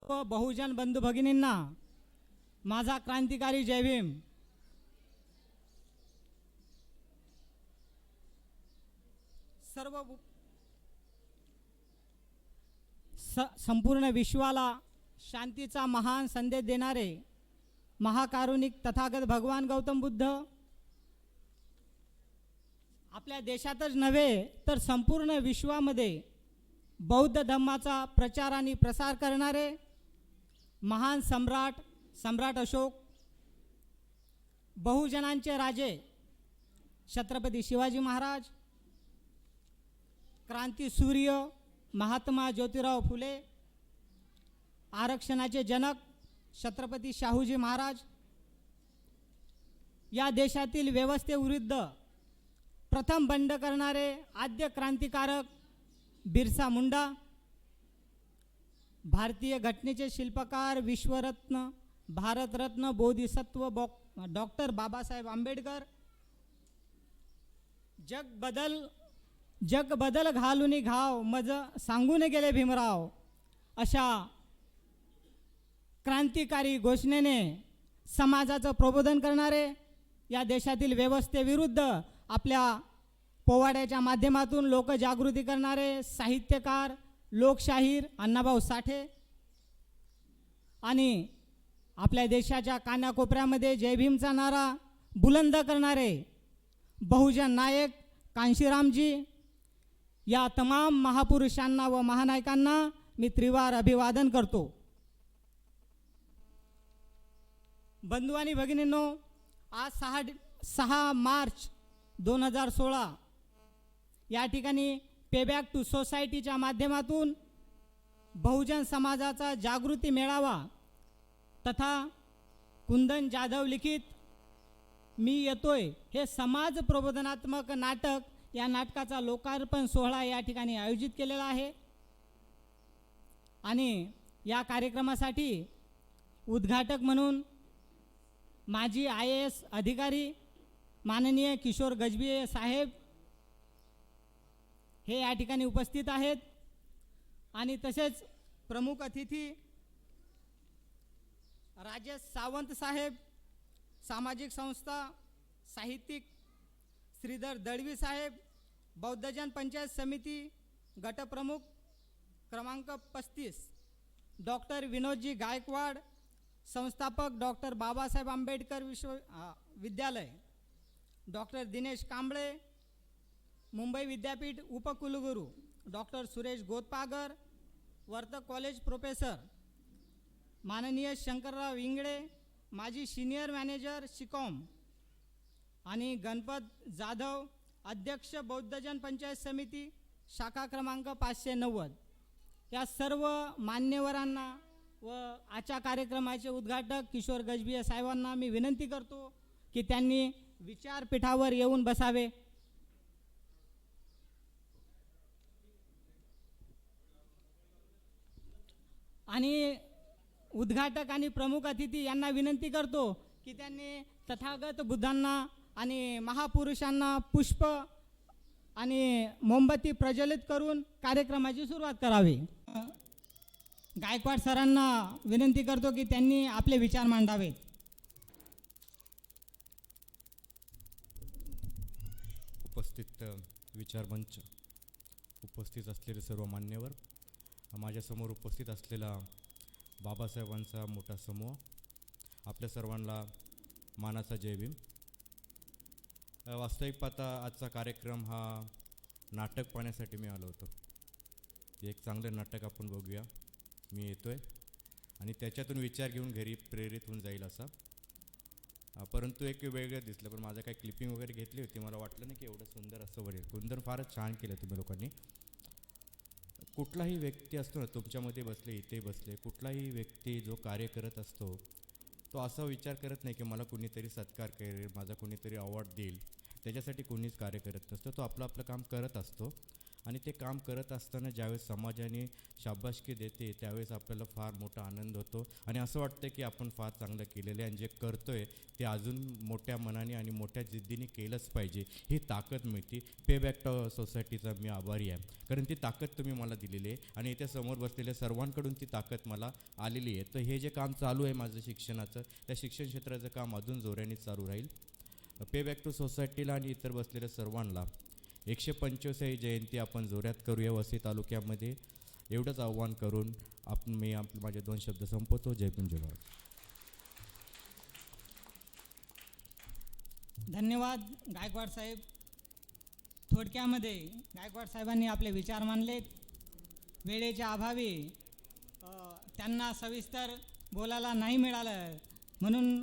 व बहुजन बंधू भगिनींना माझा क्रांतिकारी जय भीम. सर्व संपूर्ण विश्वाला शांतीचा महान संदेश देणारे महाकारुणिक तथागत भगवान गौतम बुद्ध आपल्या देशातच नव्हे तर संपूर्ण विश्वामध्ये बौद्ध धर्माचा प्रचार आणि प्रसार करणारे महान सम्राट अशोक, बहुजनांचे राजे छत्रपती शिवाजी महाराज, क्रांती सूर्य महात्मा ज्योतिराव फुले, आरक्षणाचे जनक छत्रपती शाहूजी महाराज, या देशातील व्यवस्थेविरुद्ध प्रथम बंड करणारे आद्य क्रांतिकारक बिरसा मुंडा, भारतीय घटनेचे शिल्पकार विश्वरत्न भारतरत्न बोधिसत्व डॉक्टर बाबासाहेब आंबेडकर, जग बदल घालूनी घाव मज सांगून गेले भीमराव, अशा क्रांतिकारी घोषणेने समाजाचं प्रबोधन करणारे, या देशातील व्यवस्थेविरुद्ध आपल्या पोवाड्याच्या माध्यमातून लोकजागृती करणारे साहित्यकार लोकशाहीर अण्णाभाऊ साठे आणि आपल्या देशाच्या कानाकोपऱ्यामध्ये जय भीमचा नारा बुलंद करणारे बहुजन नायक कांशीरामजी, या तमाम महापुरुषांना व महानायकांना मी त्रिवार अभिवादन करतो. बंधू आणि भगिनींनो, आज 6 मार्च 2016 या ठिकाणी पेबॅक टू सोसायटीच्या माध्यमातून बहुजन समाजाचा जागृती मेळावा तथा कुंदन जाधव लिखित मी येतोय हे समाज प्रबोधनात्मक नाटक, या नाटकाचा लोकार्पण सोहळा या ठिकाणी आयोजित केलेला आहे. आणि या कार्यक्रमासाठी उद्घाटक म्हणून माजी IAS अधिकारी माननीय किशोर गजभिये साहेब हे या ठिकाणी उपस्थित आहेत. आणि तसेच प्रमुख अतिथी राजेश सावंत साहेब, सामाजिक संस्था साहित्यिक श्रीधर दळवी साहेब, बौद्धजन पंचायत समिती गटप्रमुख क्रमांक 35 डॉक्टर विनोदजी गायकवाड, संस्थापक डॉक्टर बाबासाहेब आंबेडकर विद्यालय, डॉक्टर दिनेश कांबळे, मुंबई विद्यापीठ उपकुलगुरू doctor Suresh Gotpagar, Vartak college professor माननीय शंकरराव इंगळे, माजी सीनियर मॅनेजर शिकॉम, आणि गणपत जाधव, अध्यक्ष बौद्धजन पंचायत समिती शाखा क्रमांक 590, या सर्व मान्यवरांना व आजच्या कार्यक्रमाचे उद्घाटक किशोर गजभिये साहेबांना मी विनंती करतो की त्यांनी विचारपीठावर येऊन बसावे. आणि उद्घाटक आणि प्रमुख अतिथी यांना विनंती करतो की त्यांनी तथागत बुद्धांना आणि महापुरुषांना पुष्प आणि मोमबत्ती प्रज्वलित करून कार्यक्रमाची सुरुवात करावी. गायकवाड सरांना विनंती करतो की त्यांनी आपले विचार मांडावेत. उपस्थित विचारमंच, उपस्थित असलेले सर्व मान्यवर, माझ्यासमोर उपस्थित असलेला बाबासाहेबांचा मोठा समूह, आपल्या सर्वांना मानाचा जय भीम. वास्तविक पाहता आजचा कार्यक्रम हा नाटक पाहण्यासाठी मी आलो होतो. एक चांगलं नाटक आपण बघूया, मी येतोय आणि त्याच्यातून विचार घेऊन घरी प्रेरित होऊन जाईल असा. परंतु एक वेगळं दिसलं, पण माझं काही क्लिपिंग वगैरे घेतली होती, मला वाटलं नाही की एवढं सुंदर असं बनेल. कुंदन फारच छान केलं तुम्ही लोकांनी. कुठलाही व्यक्ती असतो ना, तुमच्यामध्ये बसले, इथे बसले, कुठलाही व्यक्ती जो कार्य करत असतो तो असा विचार करत नाही की मला कुणीतरी सत्कार करेल, माझा कुणीतरी अवॉर्ड देईल, त्याच्यासाठी कोणीच कार्य करत नसतो. तो आपलं आपलं काम करत असतो आणि ते काम करत असताना ज्यावेळेस समाजाने शाबासकी देते त्यावेळेस आपल्याला फार मोठा आनंद होतो आणि असं वाटतं की आपण फार चांगलं केलेलं आहे आणि जे करतो आहे ते अजून मोठ्या मनाने आणि मोठ्या जिद्दीने केलंच पाहिजे, ही ताकद मिळते. पे बॅक टू सोसायटीचा मी आभारी आहे, कारण ती ताकद तुम्ही मला दिलेली आहे आणि इथे समोर बसलेल्या सर्वांकडून ती ताकद मला आलेली आहे. तर हे जे काम चालू आहे माझं शिक्षणाचं, त्या शिक्षण क्षेत्राचं काम अजून जोराने चालू राहील. पे बॅक टू सोसायटीला आणि इतर बसलेल्या सर्वांना 125वी जयंती आपण जोरात करूया वसई तालुक्यामध्ये, एवढंच आव्हान करून मी माझे 2 शब्द संपवतो. जय भीम जय भारत. धन्यवाद गायकवाड साहेब. थोडक्यामध्ये गायकवाड साहेबांनी आपले विचार मांडलेत. वेळेच्या अभावी त्यांना सविस्तर बोलायला नाही मिळालं, म्हणून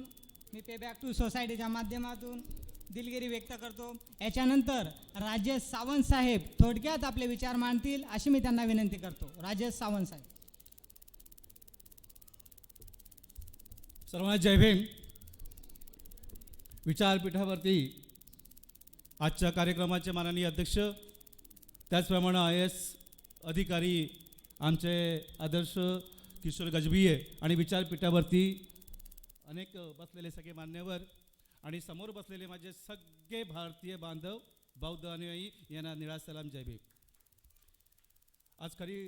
मी पे बॅक टू सोसायटीच्या माध्यमातून दिलगिरी व्यक्त करतो. याच्यानंतर राजेश सावंत साहेब थोडक्यात आपले विचार मांडतील अशी मी त्यांना विनंती करतो. राजेश सावंत साहेब. सर्वांना जय भीम. विचारपीठावरती आजच्या कार्यक्रमाचे माननीय अध्यक्ष, त्याचप्रमाणे IAS अधिकारी आमचे आदर्श किशोर गजबिये आणि विचारपीठावरती अनेक बसलेले सगळे मान्यवर आणि समोर बसलेले माझे सगळे भारतीय बांधव, बौद्ध अनुयायी यांना निळा सलाम, जय भीम. आज खरी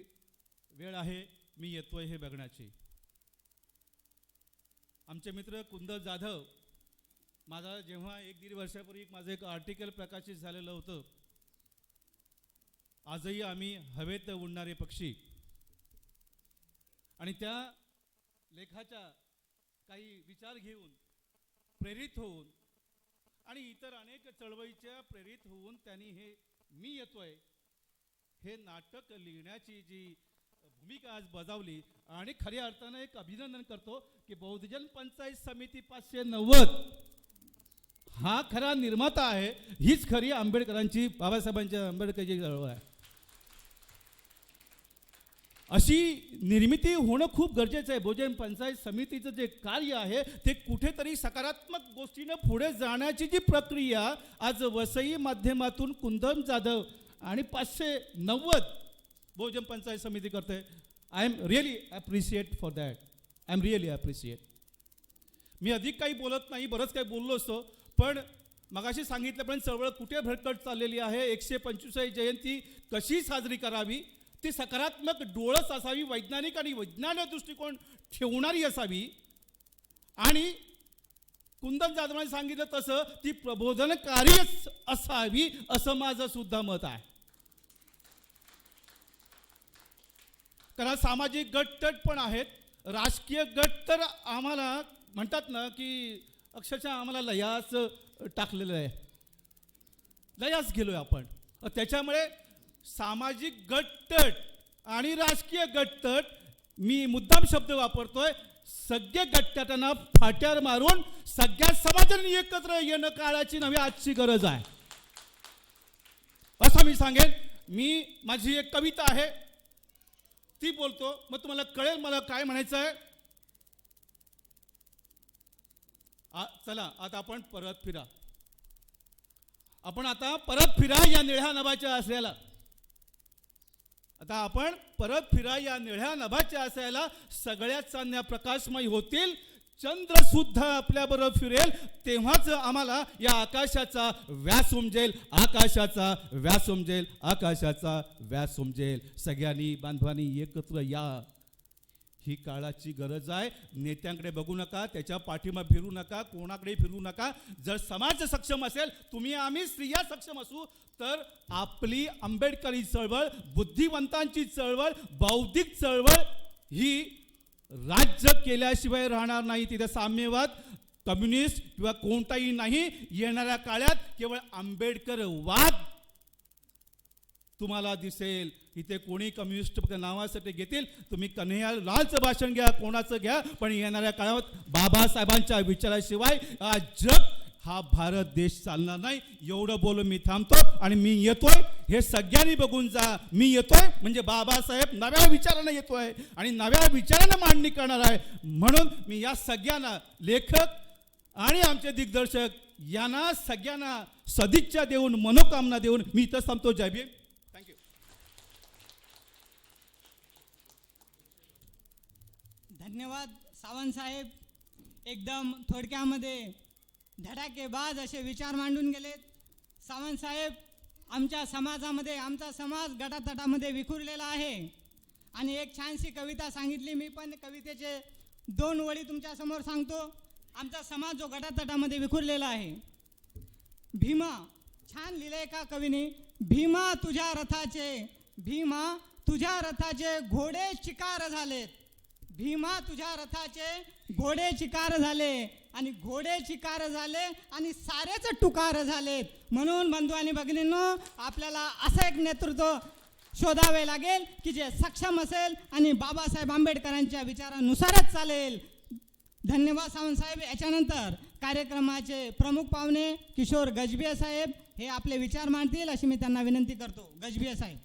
वेळ आहे मी येतोय हे बघण्याची. आमचे मित्र कुंदन जाधव, माझा जेव्हा 1-1.5 वर्षापूर्वी माझं एक आर्टिकल प्रकाशित झालेलं होतं, आजही आम्ही हवेत उडणारे पक्षी, आणि त्या लेखाच्या काही विचार घेऊन प्रेरित होऊन आणि इतर अनेक चळवळीच्या प्रेरित होऊन त्यांनी हे मी येतोय हे नाटक लिहिण्याची जी भूमिका आज बजावली, आणि खऱ्या अर्थानं एक अभिनंदन करतो की बहुजन पंचायत समिती 590 हा खरा निर्माता आहे. हीच खरी आंबेडकरांची, बाबासाहेबांच्या आंबेडकरची चळवळ आहे. अशी निर्मिती होणं खूप गरजेचं आहे. बहुजन पंचायत समितीचं जे कार्य आहे ते कुठेतरी सकारात्मक गोष्टीनं पुढे जाण्याची जी प्रक्रिया आज वसई माध्यमातून कुंदन जाधव आणि 590 बहुजन पंचायत समिती करते. I am really appreciate for that. I am really appreciate. मी अधिक काही बोलत नाही, बरंच काही बोललो असतो, पण मगाशी सांगितल्याप्रमाणे चळवळ कुठे भरकट चाललेली आहे. 125वी जयंती कशी साजरी करावी, ती सकारात्मक डोळस असावी, वैज्ञानिक आणि वैज्ञानिक दृष्टिकोन ठेवणारी असावी, आणि कुंदन जाधवांनी सांगितलं तसं ती प्रबोधनकारी असावी असं माझं सुद्धा मत आहे. कारण सामाजिक गट पण आहेत, राजकीय गट तर आम्हाला म्हणतात ना की अक्षरशः आम्हाला लयास टाकलेलं आहे, लयास गेलोय आपण. त्याच्यामुळे सामाजिक गटतट आणि राजकीय गटतट, मी मुद्दाम शब्द वापरतोय, सगळे गटतटांना फाट्यावर मारून सगळ्या समाजाने एकत्र येणं काळाची नवी आजची गरज आहे असं मी सांगेन. मी माझी एक कविता आहे ती बोलतो, मग तुम्हाला कळेल मला काय म्हणायचं आहे. चला आता आपण परत फिरा. आपण आता परत फिरा या निळ्या नभाच्या आशयाला. आता आपण परत फिरा या निळ्या नभाच्या आशयाला. सगळ्या चांदण्या प्रकाशमय होतील, चंद्र सुद्धा आपल्याबरोबर फिरेल, तेव्हाच आम्हाला या आकाशाचा व्यास उमजेल, आकाशाचा व्यास उमजेल, आकाशाचा व्यास उमजेल. सगळ्यांनी बांधवांनी एकत्र या, ही काळाची गरज आहे. नेत्यांकडे बघू नका, त्याच्या पाठीमा फिरू नका, कोणाकडे फिरू नका. जर समाज सक्षम असेल, तुम्ही आम्ही स्त्रिया सक्षम असू, तर आपली आंबेडकरी चळवळ, बुद्धिवंतांची चळवळ, बौद्धिक चळवळ ही राज्य केल्याशिवाय राहणार नाही. तिथे साम्यवाद, कम्युनिस्ट किंवा कोणताही नाही. येणाऱ्या काळात केवळ आंबेडकर वाद तुम्हाला दिसेल. इथे कोणी कम्युनिस्ट नावासाठी घेतील, तुम्ही कन्हैयालालचं भाषण घ्या, कोणाचं घ्या, पण येणाऱ्या काळात बाबासाहेबांच्या विचाराशिवाय जग हा भारत देश चालणार नाही. एवढं बोलून मी थांबतो आणि मी येतोय हे सगळ्यांनी बघून जा. मी येतोय म्हणजे बाबासाहेब नव्या विचारानं येतोय आणि नव्या विचारानं मांडणी करणार आहे. म्हणून मी या सगळ्यांना, लेखक आणि आमचे दिग्दर्शक यांना सगळ्यांना सदिच्छा देऊन, मनोकामना देऊन मी इथं थांबतो. जय भीम. थँक्यू. धन्यवाद सावंत साहेब. एकदम थोडक्यामध्ये धडाकेबाज असे विचार मांडून गेलेत. सावंत साहेब, आमच्या समाजामध्ये आमचा समाज गटातटामध्ये विखुरलेला आहे आणि एक छानशी कविता सांगितली. मी पण कवितेचे 2 ओळी तुमच्यासमोर सांगतो. आमचा समाज जो गटातटामध्ये विखुरलेला आहे. भीमा, छान लिहिलंय एका कवीने, भीमा तुझ्या रथाचे घोडे चिकार झालेत. भीमा तुझ्या रथाचे घोडे चिकार झाले आणि घोडे चिकार झाले आणि सारेच टुकार झालेत. म्हणून बंधू आणि भगिनींनो, आपल्याला असं एक नेतृत्व शोधावे लागेल की जे सक्षम असेल आणि बाबासाहेब आंबेडकरांच्या विचारानुसारच चालेल. धन्यवाद सावंत साहेब. याच्यानंतर कार्यक्रमाचे प्रमुख पाहुणे किशोर गजभिये साहेब हे आपले विचार मांडतील अशी मी त्यांना विनंती करतो. गजभिये साहेब.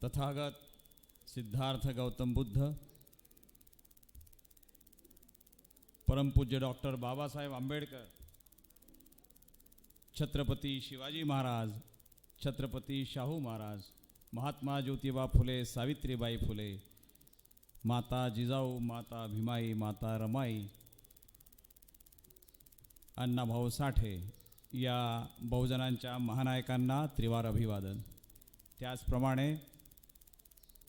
तथागत सिद्धार्थ गौतम बुद्ध, परमपूज्य डॉक्टर बाबासाहेब आंबेडकर, छत्रपती शिवाजी महाराज, छत्रपती शाहू महाराज, महात्मा ज्योतिबा फुले, सावित्रीबाई फुले, माता जिजाऊ, माता भीमाई, माता रमाई, अण्णाभाऊ साठे या बहुजनांच्या महानायकांना त्रिवार अभिवादन. त्याचप्रमाणे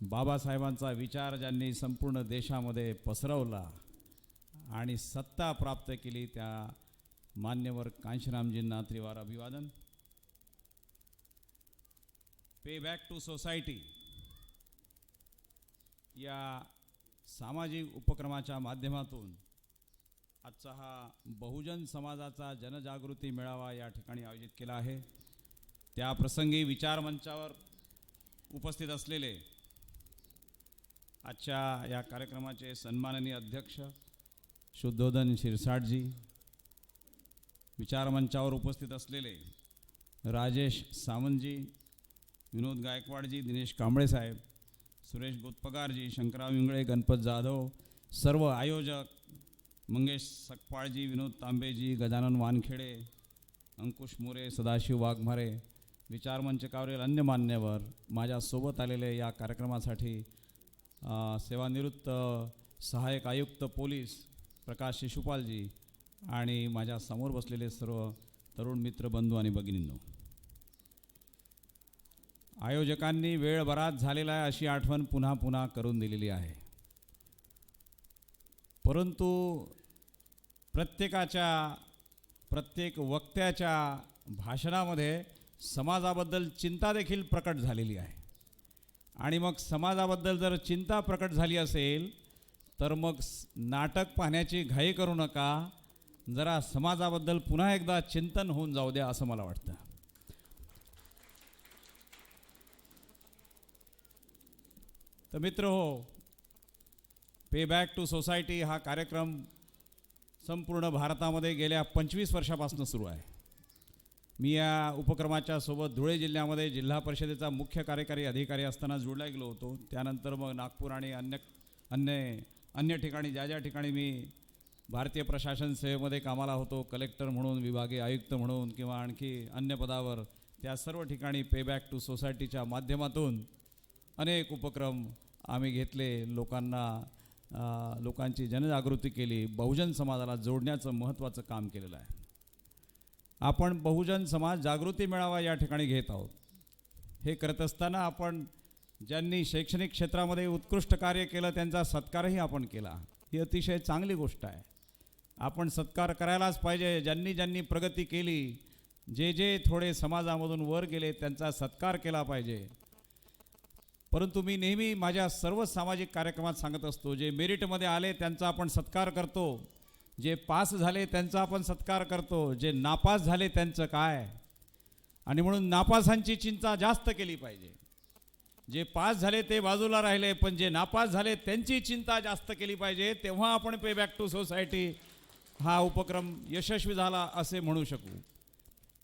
बाबासाहेबांचा विचार ज्यांनी संपूर्ण देशामध्ये पसरवला आणि सत्ता प्राप्त केली त्या मान्यवर कांशीरामजींना त्रिवार अभिवादन. पे बॅक टू सोसायटी या सामाजिक उपक्रमाच्या माध्यमातून आजचा हा बहुजन समाजाचा जनजागृती मेळावा या ठिकाणी आयोजित केला आहे. त्या प्रसंगी विचारमंचावर उपस्थित असलेले आजच्या या कार्यक्रमाचे सन्माननीय अध्यक्ष शुद्धोदन शिरसाटजी, विचारमंचावर उपस्थित असलेले राजेश सावंतजी, विनोद गायकवाडजी, दिनेश कांबळे साहेब, सुरेश गोतपगारजी, शंकरराव इंगळे, गणपत जाधव, सर्व आयोजक, मंगेश सकपाळजी, विनोद तांबेजी, गजानन वानखेडे, अंकुश मोरे, सदाशिव वाघमारे, विचारमंचावरील अन्य मान्यवर, माझ्यासोबत आलेले या कार्यक्रमासाठी सेवानिवृत्त सहाय्यक आयुक्त पोलीस प्रकाश शिशुपालजी आणि माझ्या समोर बसलेले सर्व तरुण मित्र, बंधू आणि भगिनींनो, आयोजकांनी वेळ बराच झालेला आहे अशी आठवण पुन्हा पुन्हा करून दिलेली आहे. परंतु प्रत्येक वक्त्याच्या भाषणामध्ये समाजाबद्दल चिंता देखील प्रकट झालेली आहे. आणि मग समाजाबद्दल जर चिंता प्रकट झाली असेल तर मग नाटक पाहण्याची घाई करू नका, जरा समाजाबद्दल पुन्हा एकदा चिंतन होऊन जाऊ द्या असं मला वाटतं. तर मित्र हो, पे बॅक टू सोसायटी हा कार्यक्रम संपूर्ण भारतामध्ये गेल्या 25 वर्षापासून सुरू आहे. मी या उपक्रमाच्या सोबत धुळे जिल्ह्यामध्ये जिल्हा परिषदेचा मुख्य कार्यकारी अधिकारी असताना जोडला गेलो होतो. त्यानंतर मग नागपूर आणि अन्य ठिकाणी ज्या ठिकाणी मी भारतीय प्रशासन सेवेमध्ये कामाला होतो, कलेक्टर म्हणून, विभागीय आयुक्त म्हणून किंवा आणखी अन्य पदावर, त्या सर्व ठिकाणी पे बॅक टू सोसायटीच्या माध्यमातून अनेक उपक्रम आम्ही घेतले. लोकांची जनजागृती केली, बहुजन समाजाला जोडण्याचं महत्त्वाचं काम केलेलं आहे. आपण बहुजन समाज जागृती मेळावा या ठिकाणी घेत आहोत. हे करत असताना आपण ज्यांनी शैक्षणिक क्षेत्रामध्ये उत्कृष्ट कार्य केलं त्यांचा सत्कारही आपण केला. ही अतिशय चांगली गोष्ट आहे. आपण सत्कार करायलाच पाहिजे. ज्यांनी प्रगती केली, जे थोडे समाजामधून वर गेले त्यांचा सत्कार केला पाहिजे. परंतु मी नेहमी माझ्या सर्व सामाजिक कार्यक्रमात सांगत असतो, जे मेरिटमध्ये आले त्यांचा आपण सत्कार करतो, जे पास झाले त्यांचा आपण सत्कार करतो, जे नापास झाले त्यांचं काय. आणि म्हणून नापासांची चिंता जास्त केली पाहिजे. जे पास झाले ते बाजूला राहिले, पण जे नापास झाले त्यांची चिंता जास्त केली पाहिजे. तेव्हा आपण पे बॅक टू सोसायटी हा उपक्रम यशस्वी झाला असे म्हणू शकू.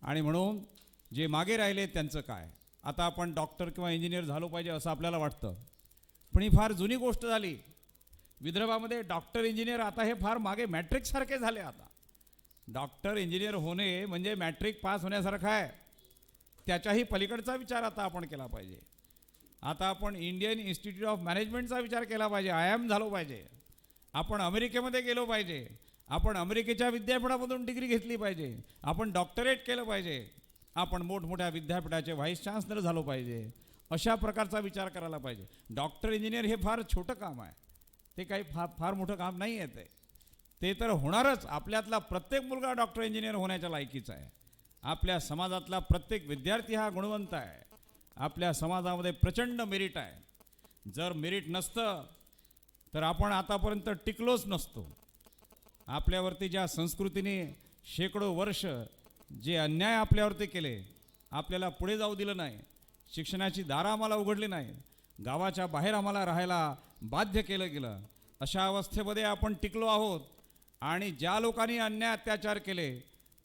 आणि म्हणून जे मागे राहिले त्यांचं काय. आता आपण डॉक्टर किंवा इंजिनियर झालो पाहिजे असं आपल्याला वाटतं, पण ही फार जुनी गोष्ट झाली. विदर्भामध्ये डॉक्टर इंजिनियर आता हे फार मागे मॅट्रिक सारखे झाले. आता डॉक्टर इंजिनियर होणे म्हणजे मॅट्रिक पास होण्यासारखं आहे. त्याच्याही पलीकडचा विचार आता आपण केला पाहिजे. आता आपण इंडियन इन्स्टिट्यूट ऑफ मॅनेजमेंटचा विचार केला पाहिजे. IIM झालो पाहिजे. आपण अमेरिकेमध्ये गेलो पाहिजे. आपण अमेरिकेच्या विद्यापीठामधून डिग्री घेतली पाहिजे. आपण डॉक्टरेट केलं पाहिजे. आपण मोठमोठ्या विद्यापीठाचे व्हाईस चान्सलर झालो पाहिजे. अशा प्रकारचा विचार करायला पाहिजे. डॉक्टर इंजिनियर हे फार छोटं काम आहे. ते काही फार मोठं काम नाही आहे. ते तर होणारच. आपल्यातला प्रत्येक मुलगा डॉक्टर इंजिनियर होण्याच्या लायकीचा आहे. आपल्या समाजातला प्रत्येक विद्यार्थी हा गुणवंत आहे. आपल्या समाजामध्ये प्रचंड मेरिट आहे. जर मेरिट नसतं तर आपण आतापर्यंत टिकलोच नसतो. आपल्यावरती ज्या संस्कृतीने शेकडो वर्ष जे अन्याय आपल्यावरती केले, आपल्याला पुढे जाऊ दिलं नाही, शिक्षणाची दारं आम्हाला उघडली नाही, गावाच्या बाहेर आम्हाला राहायला बाध्य केलं गेलं, अशा अवस्थेमध्ये आपण टिकलो आहोत. आणि ज्या लोकांनी अन्याय अत्याचार केले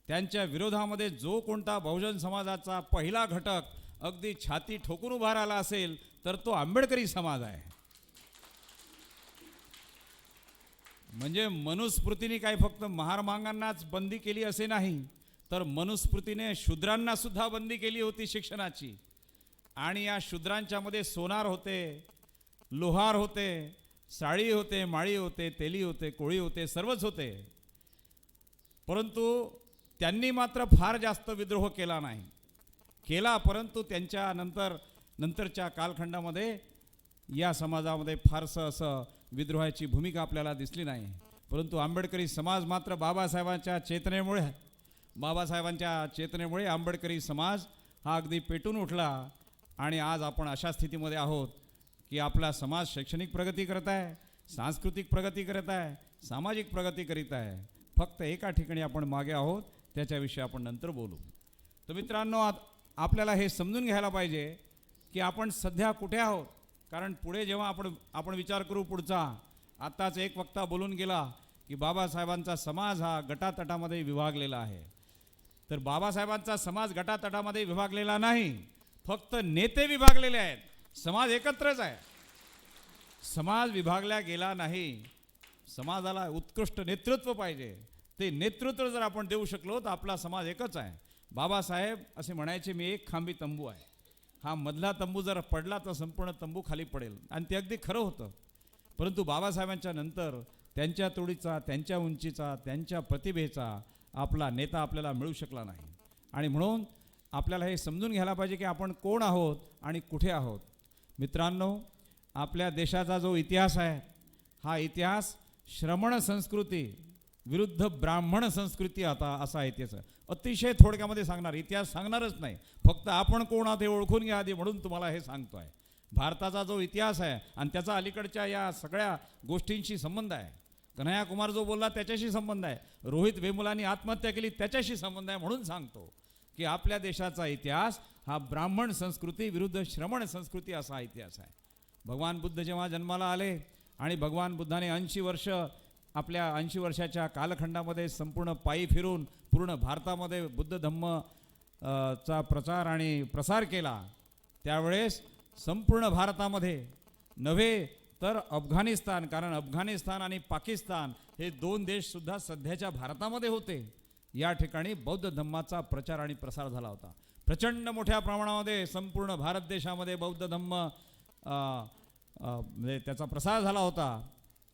त्यांच्या विरोधामध्ये जो कोणता बहुजन समाजाचा पहिला घटक अगदी छाती ठोकून उभा राहिला असेल तर तो आंबेडकरी समाज आहे. म्हणजे मनुस्मृतीने काही फक्त महारमांगांनाच बंदी केली असे नाही, तर मनुस्मृतीने शूद्रांना सुद्धा बंदी केली होती शिक्षणाची. आणि या शूद्रांच्या मध्ये सोनार होते, लोहार होते, साळी होते, माळी होते, तेली होते, कोळी होते, सर्वच होते. परंतु त्यांनी मात्र फार जास्त विद्रोह केला नाही. केला, परंतु त्यांच्या नंतरच्या कालखंडामध्ये या समाजामध्ये फारसं असं विद्रोहाची भूमिका आपल्याला दिसली नाही. परंतु आंबेडकरी समाज मात्र बाबासाहेबांच्या चेतनेमुळे आंबेडकरी समाज हा अगदी पेटून उठला. आणि आज आपण अशा स्थितीमध्ये आहोत की आपला समाज शैक्षणिक प्रगती करत आहे, सांस्कृतिक प्रगती करत आहे, सामाजिक प्रगती करीत आहे. फक्त एका ठिकाणी आपण मागे आहोत, त्याच्याविषयी आपण नंतर बोलू. तर मित्रांनो, आपल्याला हे समजून घ्यायला पाहिजे की आपण सध्या कुठे आहोत. कारण पुढे जेव्हा आपण विचार करू पुढचा, आत्ताच एक वक्ता बोलून गेला की बाबासाहेबांचा समाज हा गटातटामध्ये विभागलेला आहे. तर बाबासाहेबांचा समाज गटातटामध्ये विभागलेला नाही, फक्त नेते विभागलेले आहेत. समाज एकत्रच आहे. समाज विभागला गेला नाही. समाजाला उत्कृष्ट नेतृत्व पाहिजे. ते नेतृत्व जर आपण देऊ शकलो तर आपला समाज एकच आहे. बाबासाहेब असे म्हणायचे, मी एक खांबी तंबू आहे. हा मधला तंबू जर पडला तर संपूर्ण तंबू खाली पडेल. आणि ते अगदी खरं होतं. परंतु बाबासाहेबांच्या नंतर त्यांच्या तोडीचा, त्यांच्या उंचीचा, त्यांच्या प्रतिभेचा आपला नेता आपल्याला मिळू शकला नाही. आणि म्हणून आपल्याला हे समजून घ्यायला पाहिजे की आपण कोण आहोत आणि कुठे आहोत. मित्रांनो, आपल्या देशाचा जो इतिहास आहे, हा इतिहास श्रमण संस्कृती विरुद्ध ब्राह्मण संस्कृती आता असा इतिहास आहे. अतिशय थोडक्यामध्ये सांगणार, इतिहास सांगणारच नाही, फक्त आपण कोण आहात हे ओळखून घ्या आधी, म्हणून तुम्हाला हे सांगतो आहे. भारताचा जो इतिहास आहे आणि त्याचा अलीकडच्या या सगळ्या गोष्टींशी संबंध आहे. कन्हैया कुमार जो बोलला त्याच्याशी संबंध आहे. रोहित वेमुलांनी आत्महत्या केली त्याच्याशी संबंध आहे. म्हणून सांगतो की आपल्या देशाचा इतिहास हा ब्राह्मण संस्कृती विरुद्ध श्रमण संस्कृती असा इतिहास आहे. भगवान बुद्ध जेव्हा जन्माला आले आणि भगवान बुद्धाने 80 वर्ष आपल्या 80 वर्षाच्या कालखंडामध्ये संपूर्ण पायी फिरून पूर्ण भारतामध्ये बुद्ध धम्म चा प्रचार आणि प्रसार केला, त्यावेळेस संपूर्ण भारतामध्ये नव्हे तर अफगाणिस्तान, कारण अफगाणिस्तान आणि पाकिस्तान हे 2 देशसुद्धा सध्याच्या भारतामध्ये होते, या ठिकाणी बौद्ध धम्माचा प्रचार आणि प्रसार झाला होता. प्रचंड मोठ्या प्रमाणामध्ये संपूर्ण भारत देशामध्ये बौद्ध धम्म त्याचा प्रसार झाला होता.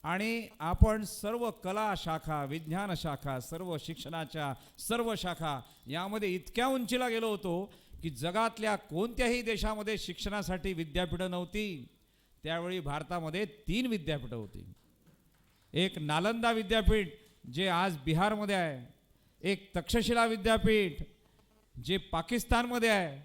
आणि आपण सर्व कला शाखा, विज्ञान शाखा, सर्व शिक्षणाच्या सर्व शाखा यामध्ये इतक्या उंचीला गेलो होतो की जगातल्या कोणत्याही देशामध्ये शिक्षणासाठी विद्यापीठं नव्हती. त्यावेळी भारतामध्ये 3 विद्यापीठं होती. एक नालंदा विद्यापीठ जे आज बिहारमध्ये आहे, एक तक्षशिला विद्यापीठ जे पाकिस्तानमध्ये आहे,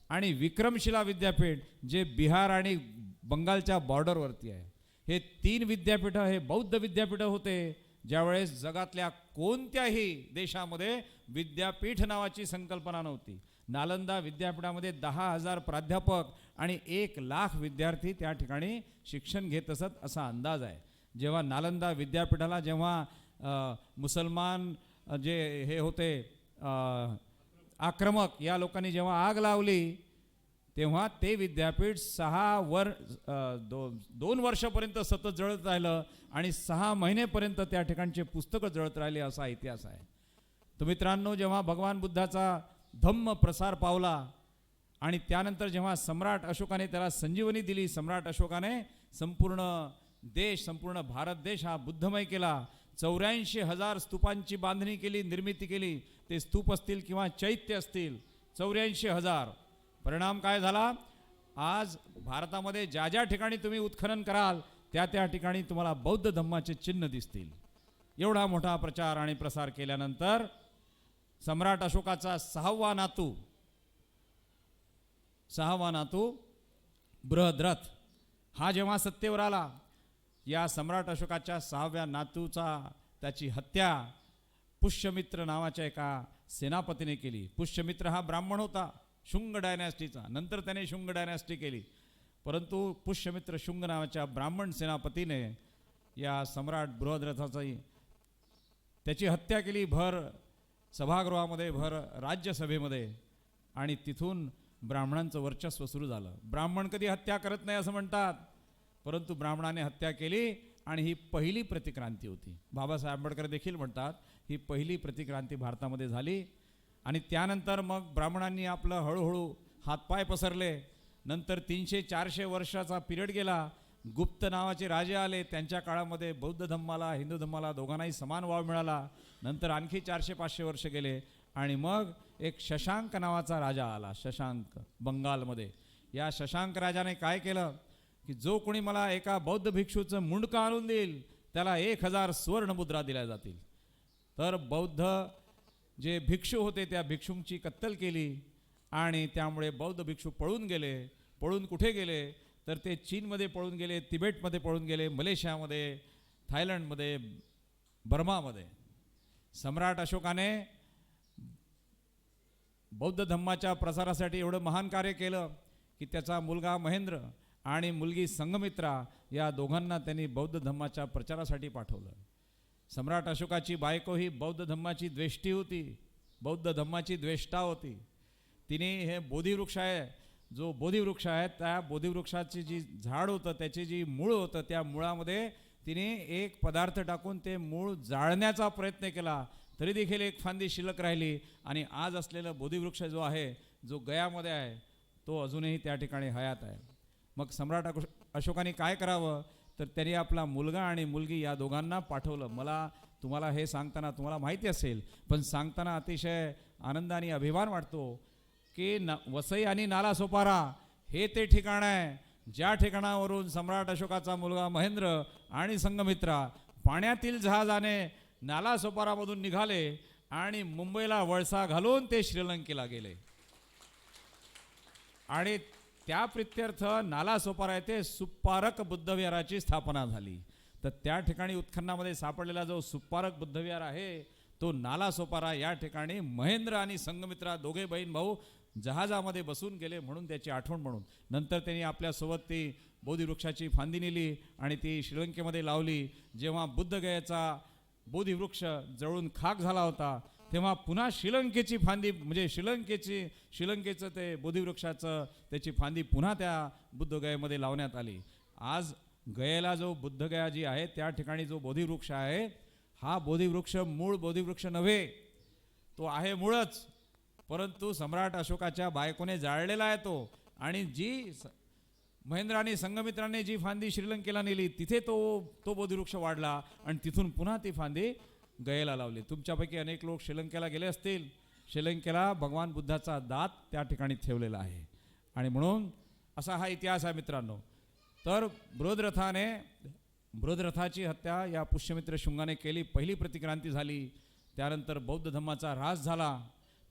आणि विक्रमशिला विद्यापीठ जे बिहार आणि बंगालच्या बॉर्डरवरती आहे. हे 3 विद्यापीठं हे बौद्ध विद्यापीठं होते, ज्यावेळेस जगातल्या कोणत्याही देशामध्ये विद्यापीठ नावाची संकल्पना नव्हती. नालंदा विद्यापीठामध्ये 10,000 प्राध्यापक आणि 1,00,000 विद्यार्थी त्या ठिकाणी शिक्षण घेत असत असा अंदाज आहे. जेव्हा नालंदा विद्यापीठाला जेव्हा मुसलमान जे होते आक्रमक या लोकांनी जेव्हा आग लावली, तेव्हा ते विद्यापीठ 2 वर्षापर्यंत सतत जळत राहिलं आणि 6 महिनेपर्यंत त्या ठिकाणचे पुस्तकं जळत राहिले असा इतिहास आहे. तर मित्रांनो, जेव्हा भगवान बुद्धाचा धम्म प्रसार पावला आणि त्यानंतर जेव्हा सम्राट अशोकाने त्याला संजीवनी दिली, सम्राट अशोकाने संपूर्ण देश, संपूर्ण भारत देश हा बुद्धमय केला. 84,000 स्तूपांची बांधणी केली, निर्मिती केली. ते स्तूप असतील किंवा चैत्य असतील, 84,000. परिणाम काय झाला? आज भारतामध्ये ज्या ज्या ठिकाणी तुम्ही उत्खनन कराल त्या त्या ठिकाणी तुम्हाला बौद्ध धम्माचे चिन्ह दिसतील. एवढा मोठा प्रचार आणि प्रसार केल्यानंतर सम्राट अशोकाचा सहावा नातू बृहद्रथ हा जेव्हा सत्तेवर आला, या सम्राट अशोकाच्या 6व्या नातूचा त्याची हत्या पुष्यमित्र नावाच्या एका सेनापतीने केली. पुष्यमित्र हा ब्राह्मण होता, शुंग डायनॅस्टीचा. नंतर त्याने शुंग डायनॅस्टी केली, परंतु पुष्यमित्र शुंग नावाच्या ब्राह्मण सेनापतीने या सम्राट बृहद्रथाची त्याची हत्या केली भर सभागृहामध्ये, भर राज्यसभेमध्ये. आणि तिथून ब्राह्मणांचं वर्चस्व सुरू झालं. ब्राह्मण कधी हत्या करत नाही असं म्हणतात, परंतु ब्राह्मणाने हत्या केली आणि ही पहिली प्रतिक्रांती होती. बाबासाहेब आंबेडकर देखील म्हणतात ही पहिली प्रतिक्रांती भारतामध्ये झाली. आणि त्यानंतर मग ब्राह्मणांनी आपलं हळूहळू हातपाय पसरले. नंतर 300-400 वर्षाचा पिरियड गेला. गुप्त नावाचे राजे आले, त्यांच्या काळामध्ये बौद्ध धम्माला, हिंदू धम्माला दोघांनाही समान वाव मिळाला. नंतर आणखी 400-500 वर्ष गेले आणि मग एक शशांक नावाचा राजा आला, शशांक, बंगालमध्ये. या शशांक राजाने काय केलं की जो कोणी मला एका बौद्ध भिक्षूचं मुंडकं आणून देईल त्याला 1000 सुवर्णमुद्रा दिल्या जातील. तर बौद्ध जे भिक्षू होते त्या भिक्षूंची कत्तल केली आणि त्यामुळे बौद्ध भिक्षू पळून गेले. पळून कुठे गेले तर ते चीनमध्ये पळून गेले, तिबेटमध्ये पळून गेले, मलेशियामध्ये, थायलंडमध्ये, बर्मामध्ये. सम्राट अशोकाने बौद्ध धम्माच्या प्रसारासाठी एवढं महान कार्य केलं की त्याचा मुलगा महेंद्र आणि मुलगी संघमित्रा या दोघांना त्यांनी बौद्ध धम्माच्या प्रचारासाठी पाठवलं. सम्राट अशोकाची बायको ही बौद्ध धम्माची द्वेष्टी होती, बौद्ध धम्माची द्वेष्टा होती. तिने हे बोधिवृक्ष आहे, जो बोधिवृक्ष आहे त्या बोधिवृक्षाची जी झाड होतं, त्याची जी मूळ होतं, त्या मुळामध्ये तिने एक पदार्थ टाकून ते मूळ जाळण्याचा प्रयत्न केला, तरी देखील एक फांदी शिल्लक राहिली. आणि आज असलेलं बोधिवृक्ष जो आहे, जो गयामध्ये आहे, तो अजूनही त्या ठिकाणी हयात आहे. मग सम्राट अशोकाने काय करावं तर त्यांनी आपला मुलगा आणि मुलगी या दोघांना पाठवलं. तुम्हाला हे सांगताना तुम्हाला माहिती असेल, पण सांगताना अतिशय आनंद आणि अभिमान वाटतो की वसई आणि नालासोपारा हे ते ठिकाण आहे ज्या ठिकाणावरून सम्राट अशोकाचा मुलगा महेंद्र आणि संघमित्रा पाण्यातील जहाजाने नालासोपारामधून निघाले आणि मुंबईला वळसा घालून ते श्रीलंकेला गेले. आणि त्या प्रित्यर्थ नालासोपारा येथे सुप्पारक बुद्धविहाराची स्थापना झाली. तर त्या ठिकाणी उत्खननामध्ये सापडलेला जो सुप्पारक बुद्धविहार आहे तो नालासोपारा या ठिकाणी महेंद्र आणि संघमित्रा दोघे बहीण भाऊ जहाजामध्ये बसून गेले म्हणून त्याची आठवण म्हणून. नंतर त्यांनी आपल्यासोबत ती बोधिवृक्षाची फांदी नेली आणि ती श्रीलंकेमध्ये लावली. जेव्हा बुद्धगयाचा बोधिवृक्ष जळून खाक झाला होता तेव्हा पुन्हा श्रीलंकेची फांदी म्हणजे श्रीलंकेचं ते बोधिवृक्षाचं त्याची फांदी पुन्हा त्या बुद्धगयेमध्ये लावण्यात आली. आज गयेला जो बुद्धगया जी आहे त्या ठिकाणी जो बोधिवृक्ष आहे हा बोधिवृक्ष मूळ बोधिवृक्ष नव्हे, तो आहे मूळच, परंतु सम्राट अशोकाच्या बायकोने जाळलेला आहे तो. आणि जी महेंद्र आणि संघमित्राने जी फांदी श्रीलंकेला नेली तिथे तो बोधिवृक्ष वाढला आणि तिथून पुन्हा ती फांदी गयेला लावली. तुमच्यापैकी अनेक लोक श्रीलंकेला गेले असतील. श्रीलंकेला भगवान बुद्धाचा दात त्या ठिकाणी ठेवलेला आहे आणि म्हणून असा हा इतिहास आहे मित्रांनो. तर बृहद्रथाची हत्या या पुष्यमित्र शुंगाने केली, पहिली प्रतिक्रांती झाली. त्यानंतर बौद्ध धम्माचा ऱ्हास झाला,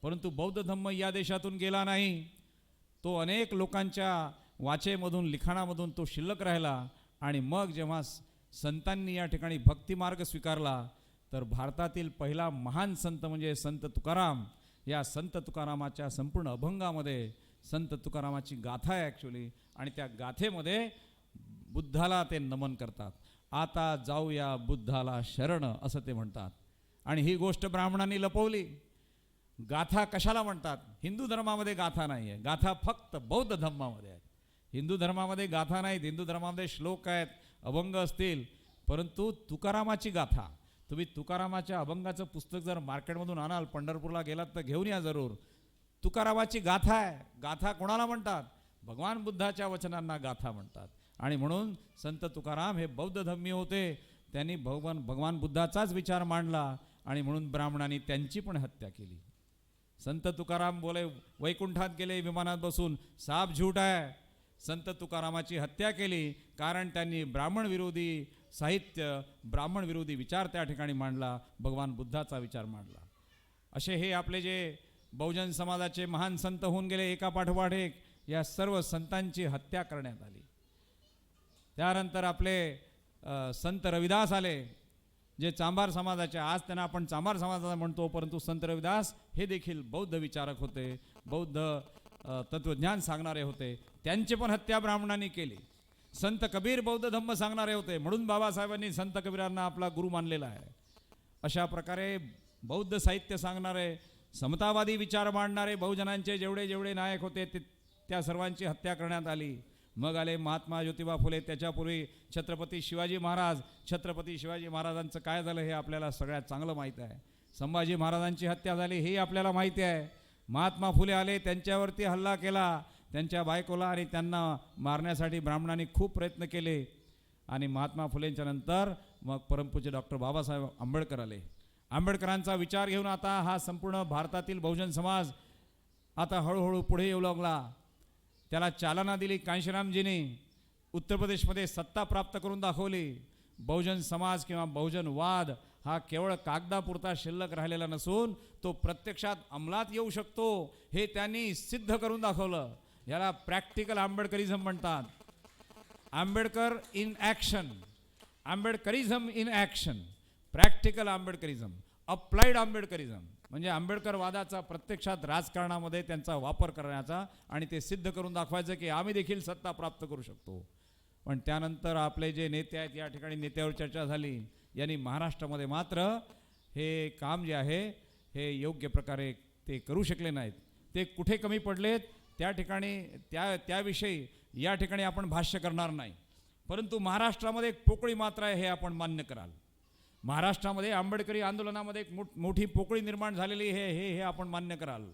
परंतु बौद्ध धम्म या देशातून गेला नाही. तो अनेक लोकांच्या वाचेमधून, लिखाणामधून तो शिल्लक राहिला. आणि मग जेव्हा संतांनी या ठिकाणी भक्तिमार्ग स्वीकारला तर भारतातील पहिला महान संत म्हणजे संत तुकाराम. या संत तुकारामाच्या संपूर्ण अभंगामध्ये संत तुकारामाची गाथा आहे ॲक्च्युली, आणि त्या गाथेमध्ये बुद्धाला ते नमन करतात. आता जाऊया बुद्धाला शरण असं ते म्हणतात. आणि ही गोष्ट ब्राह्मणांनी लपवली. गाथा कशाला म्हणतात? हिंदू धर्मामध्ये गाथा नाही आहे, गाथा फक्त बौद्ध धर्मामध्ये आहेत. हिंदू धर्मामध्ये गाथा नाहीत, हिंदू धर्मामध्ये श्लोक आहेत, अभंग असतील, परंतु तुकारामाची गाथा, तुम्ही तुकारामाच्या अभंगाचं पुस्तक जर मार्केटमधून आणाल, पंढरपूरला गेलात तर घेऊन या जरूर. तुकारामाची गाथा आहे. गाथा कोणाला म्हणतात? भगवान बुद्धाच्या वचनांना गाथा म्हणतात. आणि म्हणून संत तुकाराम हे बौद्ध धर्मी होते. त्यांनी भगवान बुद्धाचाच विचार मांडला आणि म्हणून ब्राह्मणांनी त्यांची पण हत्या केली. संत तुकाराम बोले वैकुंठात गेले विमानात बसून, साप झूठ आहे. संत तुकारामाची हत्या केली कारण त्यांनी ब्राह्मण विरोधी साहित्य, ब्राह्मण विरोधी विचार त्या ठिकाणी मांडला, भगवान बुद्धाचा विचार मांडला. असे हे आपले जे बहुजन समाजाचे महान संत होऊन गेले, एका पाठोपाठ एक, या सर्व संतांची हत्या करण्यात आली. त्यानंतर आपले संत रविदास आले, जे चांभार समाजाचे, आज त्यांना आपण चांभार समाजाचा म्हणतो, परंतु संत रविदास हे देखील बौद्ध विचारक होते, बौद्ध तत्वज्ञान सांगणारे होते. त्यांची पण हत्या ब्राह्मणांनी केली. संत कबीर बौद्ध धम्म सांगणारे होते, म्हणून बाबासाहेबांनी संत कबीरांना आपला गुरु मानलेला आहे. अशा प्रकारे बौद्ध साहित्य सांगणारे, समतावादी विचार मांडणारे बहुजनांचे जेवढे जेवढे नायक होते ते त्या सर्वांची हत्या करण्यात आली. मग आले महात्मा ज्योतिबा फुले, त्याच्यापूर्वी छत्रपती शिवाजी महाराज. छत्रपती शिवाजी महाराजांचं काय झालं हे आपल्याला सगळ्यात चांगलं माहीत आहे. संभाजी महाराजांची हत्या झाली हे आपल्याला माहिती आहे. महात्मा फुले आले, त्यांच्यावरती हल्ला केला, त्यांच्या बायकोला आणि त्यांना मारण्यासाठी ब्राह्मणांनी खूप प्रयत्न केले. आणि महात्मा फुलेंच्या नंतर मग परमपूज्य डॉक्टर बाबासाहेब आंबेडकर आले. आंबेडकरांचा विचार घेऊन आता हा संपूर्ण भारतातील बहुजन समाज आता हळूहळू पुढे येऊ लागला. त्याला चालना दिली कांशीरामजींनी. उत्तर प्रदेशमध्ये सत्ता प्राप्त करून दाखवली. बहुजन समाज किंवा बहुजनवाद हा केवळ कागदापुरता शिल्लक राहिलेला नसून तो प्रत्यक्षात अंमलात येऊ शकतो हे त्यांनी सिद्ध करून दाखवलं. याला प्रॅक्टिकल आंबेडकरिझम म्हणतात. Ambedkar in action, Ambedkarism in action, practical Ambedkarism, applied Ambedkarism, म्हणजे आंबेडकरवादाचा प्रत्यक्षात राजकारणामध्ये त्यांचा वापर करण्याचा आणि ते सिद्ध करून दाखवायचं की आम्ही देखील सत्ता प्राप्त करू शकतो. पण त्यानंतर आपले जे नेते आहेत, या ठिकाणी नेत्यावर चर्चा झाली, यांनी महाराष्ट्रामध्ये मात्र हे काम जे आहे हे योग्य प्रकारे ते करू शकले नाहीत. ते कुठे कमी पडलेत त्या ठिकाणी त्याविषयी या ठिकाणी आपण भाष्य करणार नाही. परंतु महाराष्ट्रामध्ये एक पोकळी मात्र आहे हे आपण मान्य कराल. महाराष्ट्रामध्ये आंबेडकरी आंदोलनामध्ये एक मोठी पोकळी निर्माण झालेली आहे हे आपण मान्य कराल.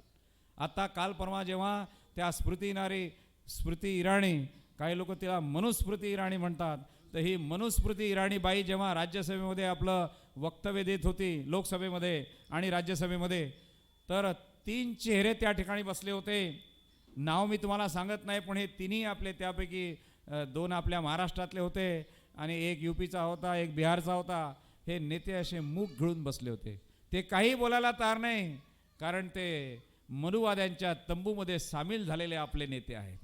आता काल परवा जेव्हा त्या स्मृती इराणी, काही लोक तिला मनुस्मृती इराणी म्हणतात, तर ही मनुस्मृती इराणी बाई जेव्हा राज्यसभेमध्ये आपलं वक्तव्य देत होती, लोकसभेमध्ये आणि राज्यसभेमध्ये, तर 3 चेहरे त्या ठिकाणी बसले होते. नाव मी तुम्हाला सांगत नाही, पण हे तिन्ही आपले, त्यापैकी 2 आपल्या महाराष्ट्रातले होते आणि एक UPचा होता, एक बिहारचा होता. हे नेते असे मूग गिळून बसले होते. ते काही बोलायला तयार नाही, कारण ते मनुवाद्यांच्या तंबूमध्ये सामील झालेले आपले नेते आहेत.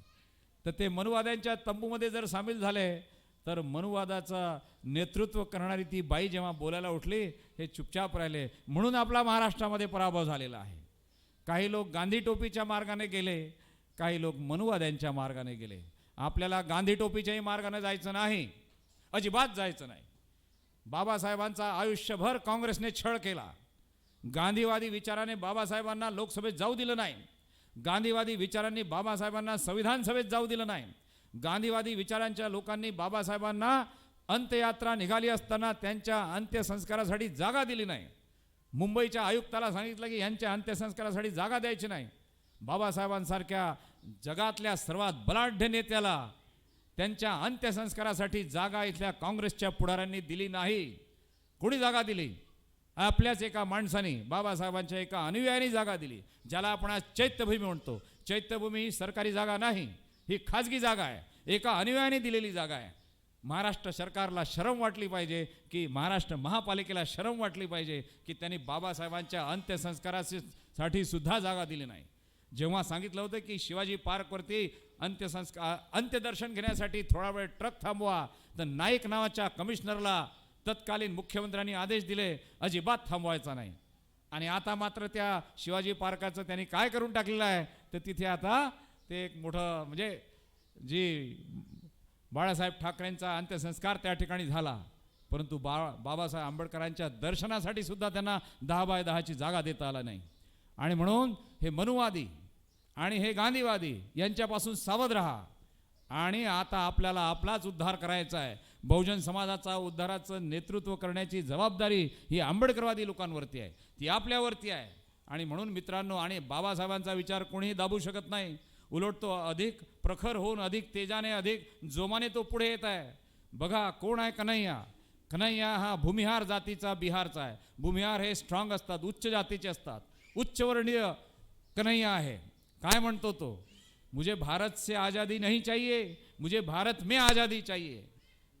तर ते मनुवाद्यांच्या तंबूमध्ये जर सामील झाले तर मनुवादाचं नेतृत्व करणारी ती बाई जेव्हा बोलायला उठली, हे चुपचाप राहिले. म्हणून आपला महाराष्ट्रामध्ये पराभव झालेला आहे. काही लोक गांधी टोपीच्या मार्गाने गेले, काही लोक मनुवाद्यांच्या मार्गाने गेले. आपल्याला गांधी टोपीच्याही मार्गाने जायचं नाही, अजिबात जायचं नाही. बाबासाहेबांचा आयुष्यभर काँग्रेसने छळ केला. गांधीवादी विचाराने बाबासाहेबांना लोकसभेत जाऊ दिलं नाही. गांधीवादी विचारांनी बाबासाहेबांना संविधान सभेत जाऊ दिलं नाही. गांधीवादी विचारांच्या लोकांनी बाबासाहेबांना अंत्ययात्रा निघाली असताना त्यांच्या अंत्यसंस्कारासाठी जागा दिली नाही. मुंबईच्या आयुक्ताला सांगितलं की यांच्या अंत्यसंस्कारासाठी जागा द्यायची नाही. बाबासाहेबांसारख्या जगातल्या सर्वात बलाढ्य नेत्याला त्यांच्या अंत्यसंस्कारासाठी जागा इथल्या काँग्रेसच्या पुढाऱ्यांनी दिली नाही. कोणी जागा दिली? आपल्याच एका माणसाने, बाबासाहेबांच्या एका अनुयायाने जागा दिली, ज्याला आपण आज चैत्यभूमी म्हणतो. चैत्यभूमी ही सरकारी जागा नाही, ही खाजगी जागा आहे, एका अनुयायाने दिलेली जागा आहे. महाराष्ट्र सरकारला शरम वाटली पाहिजे, की महाराष्ट्र महापालिकेला शरम वाटली पाहिजे की त्यांनी बाबासाहेबांच्या अंत्यसंस्कारासाठी सुद्धा जागा दिली नाही. जेव्हा सांगितलं होतं की शिवाजी पार्कवरती अंत्यदर्शन घेण्यासाठी थोडा वेळ ट्रक थांबवा, तर नाईक नावाच्या कमिशनरला तत्कालीन मुख्यमंत्र्यांनी आदेश दिले अजिबात थांबवायचा नाही. आणि आता मात्र त्या शिवाजी पार्काचं त्यांनी काय करून टाकलेलं आहे, तर तिथे आता ते एक मोठं, म्हणजे जी बाळासाहेब ठाकरेंचा अंत्यसंस्कार त्या ठिकाणी झाला, परंतु बाबासाहेब आंबेडकरांच्या दर्शनासाठी सुद्धा त्यांना 10 बाय 10ची जागा देता आला नाही. आणि म्हणून हे मनुवादी आणि हे गांधीवादी यांच्यापासून सावध राहा. आणि आता आपल्याला आपलाच उद्धार करायचा आहे. बहुजन समाजाचा उद्धाराचं नेतृत्व करण्याची जबाबदारी ही आंबेडकरवादी लोकांवरती आहे, ती आपल्यावरती आहे. आणि म्हणून मित्रांनो, आणि बाबासाहेबांचा विचार कोणीही दाबू शकत नाही. उलट तो अधिक प्रखर होऊन अधिक तेजाने अधिक जोमाने तो पुढे येत आहे. बघा कोण आहे कन्हैया. कन्हैया हा भूमिहार जातीचा बिहारचा आहे. भूमिहार हे स्ट्रॉंग असतात, उच्च जातीचे असतात. उच्चवर्णीय कन्हैया आहे. काय म्हणतो तो? मुझे भारत से आज़ादी नहीं चाहिए, मुझे भारत में आज़ादी चाहिए.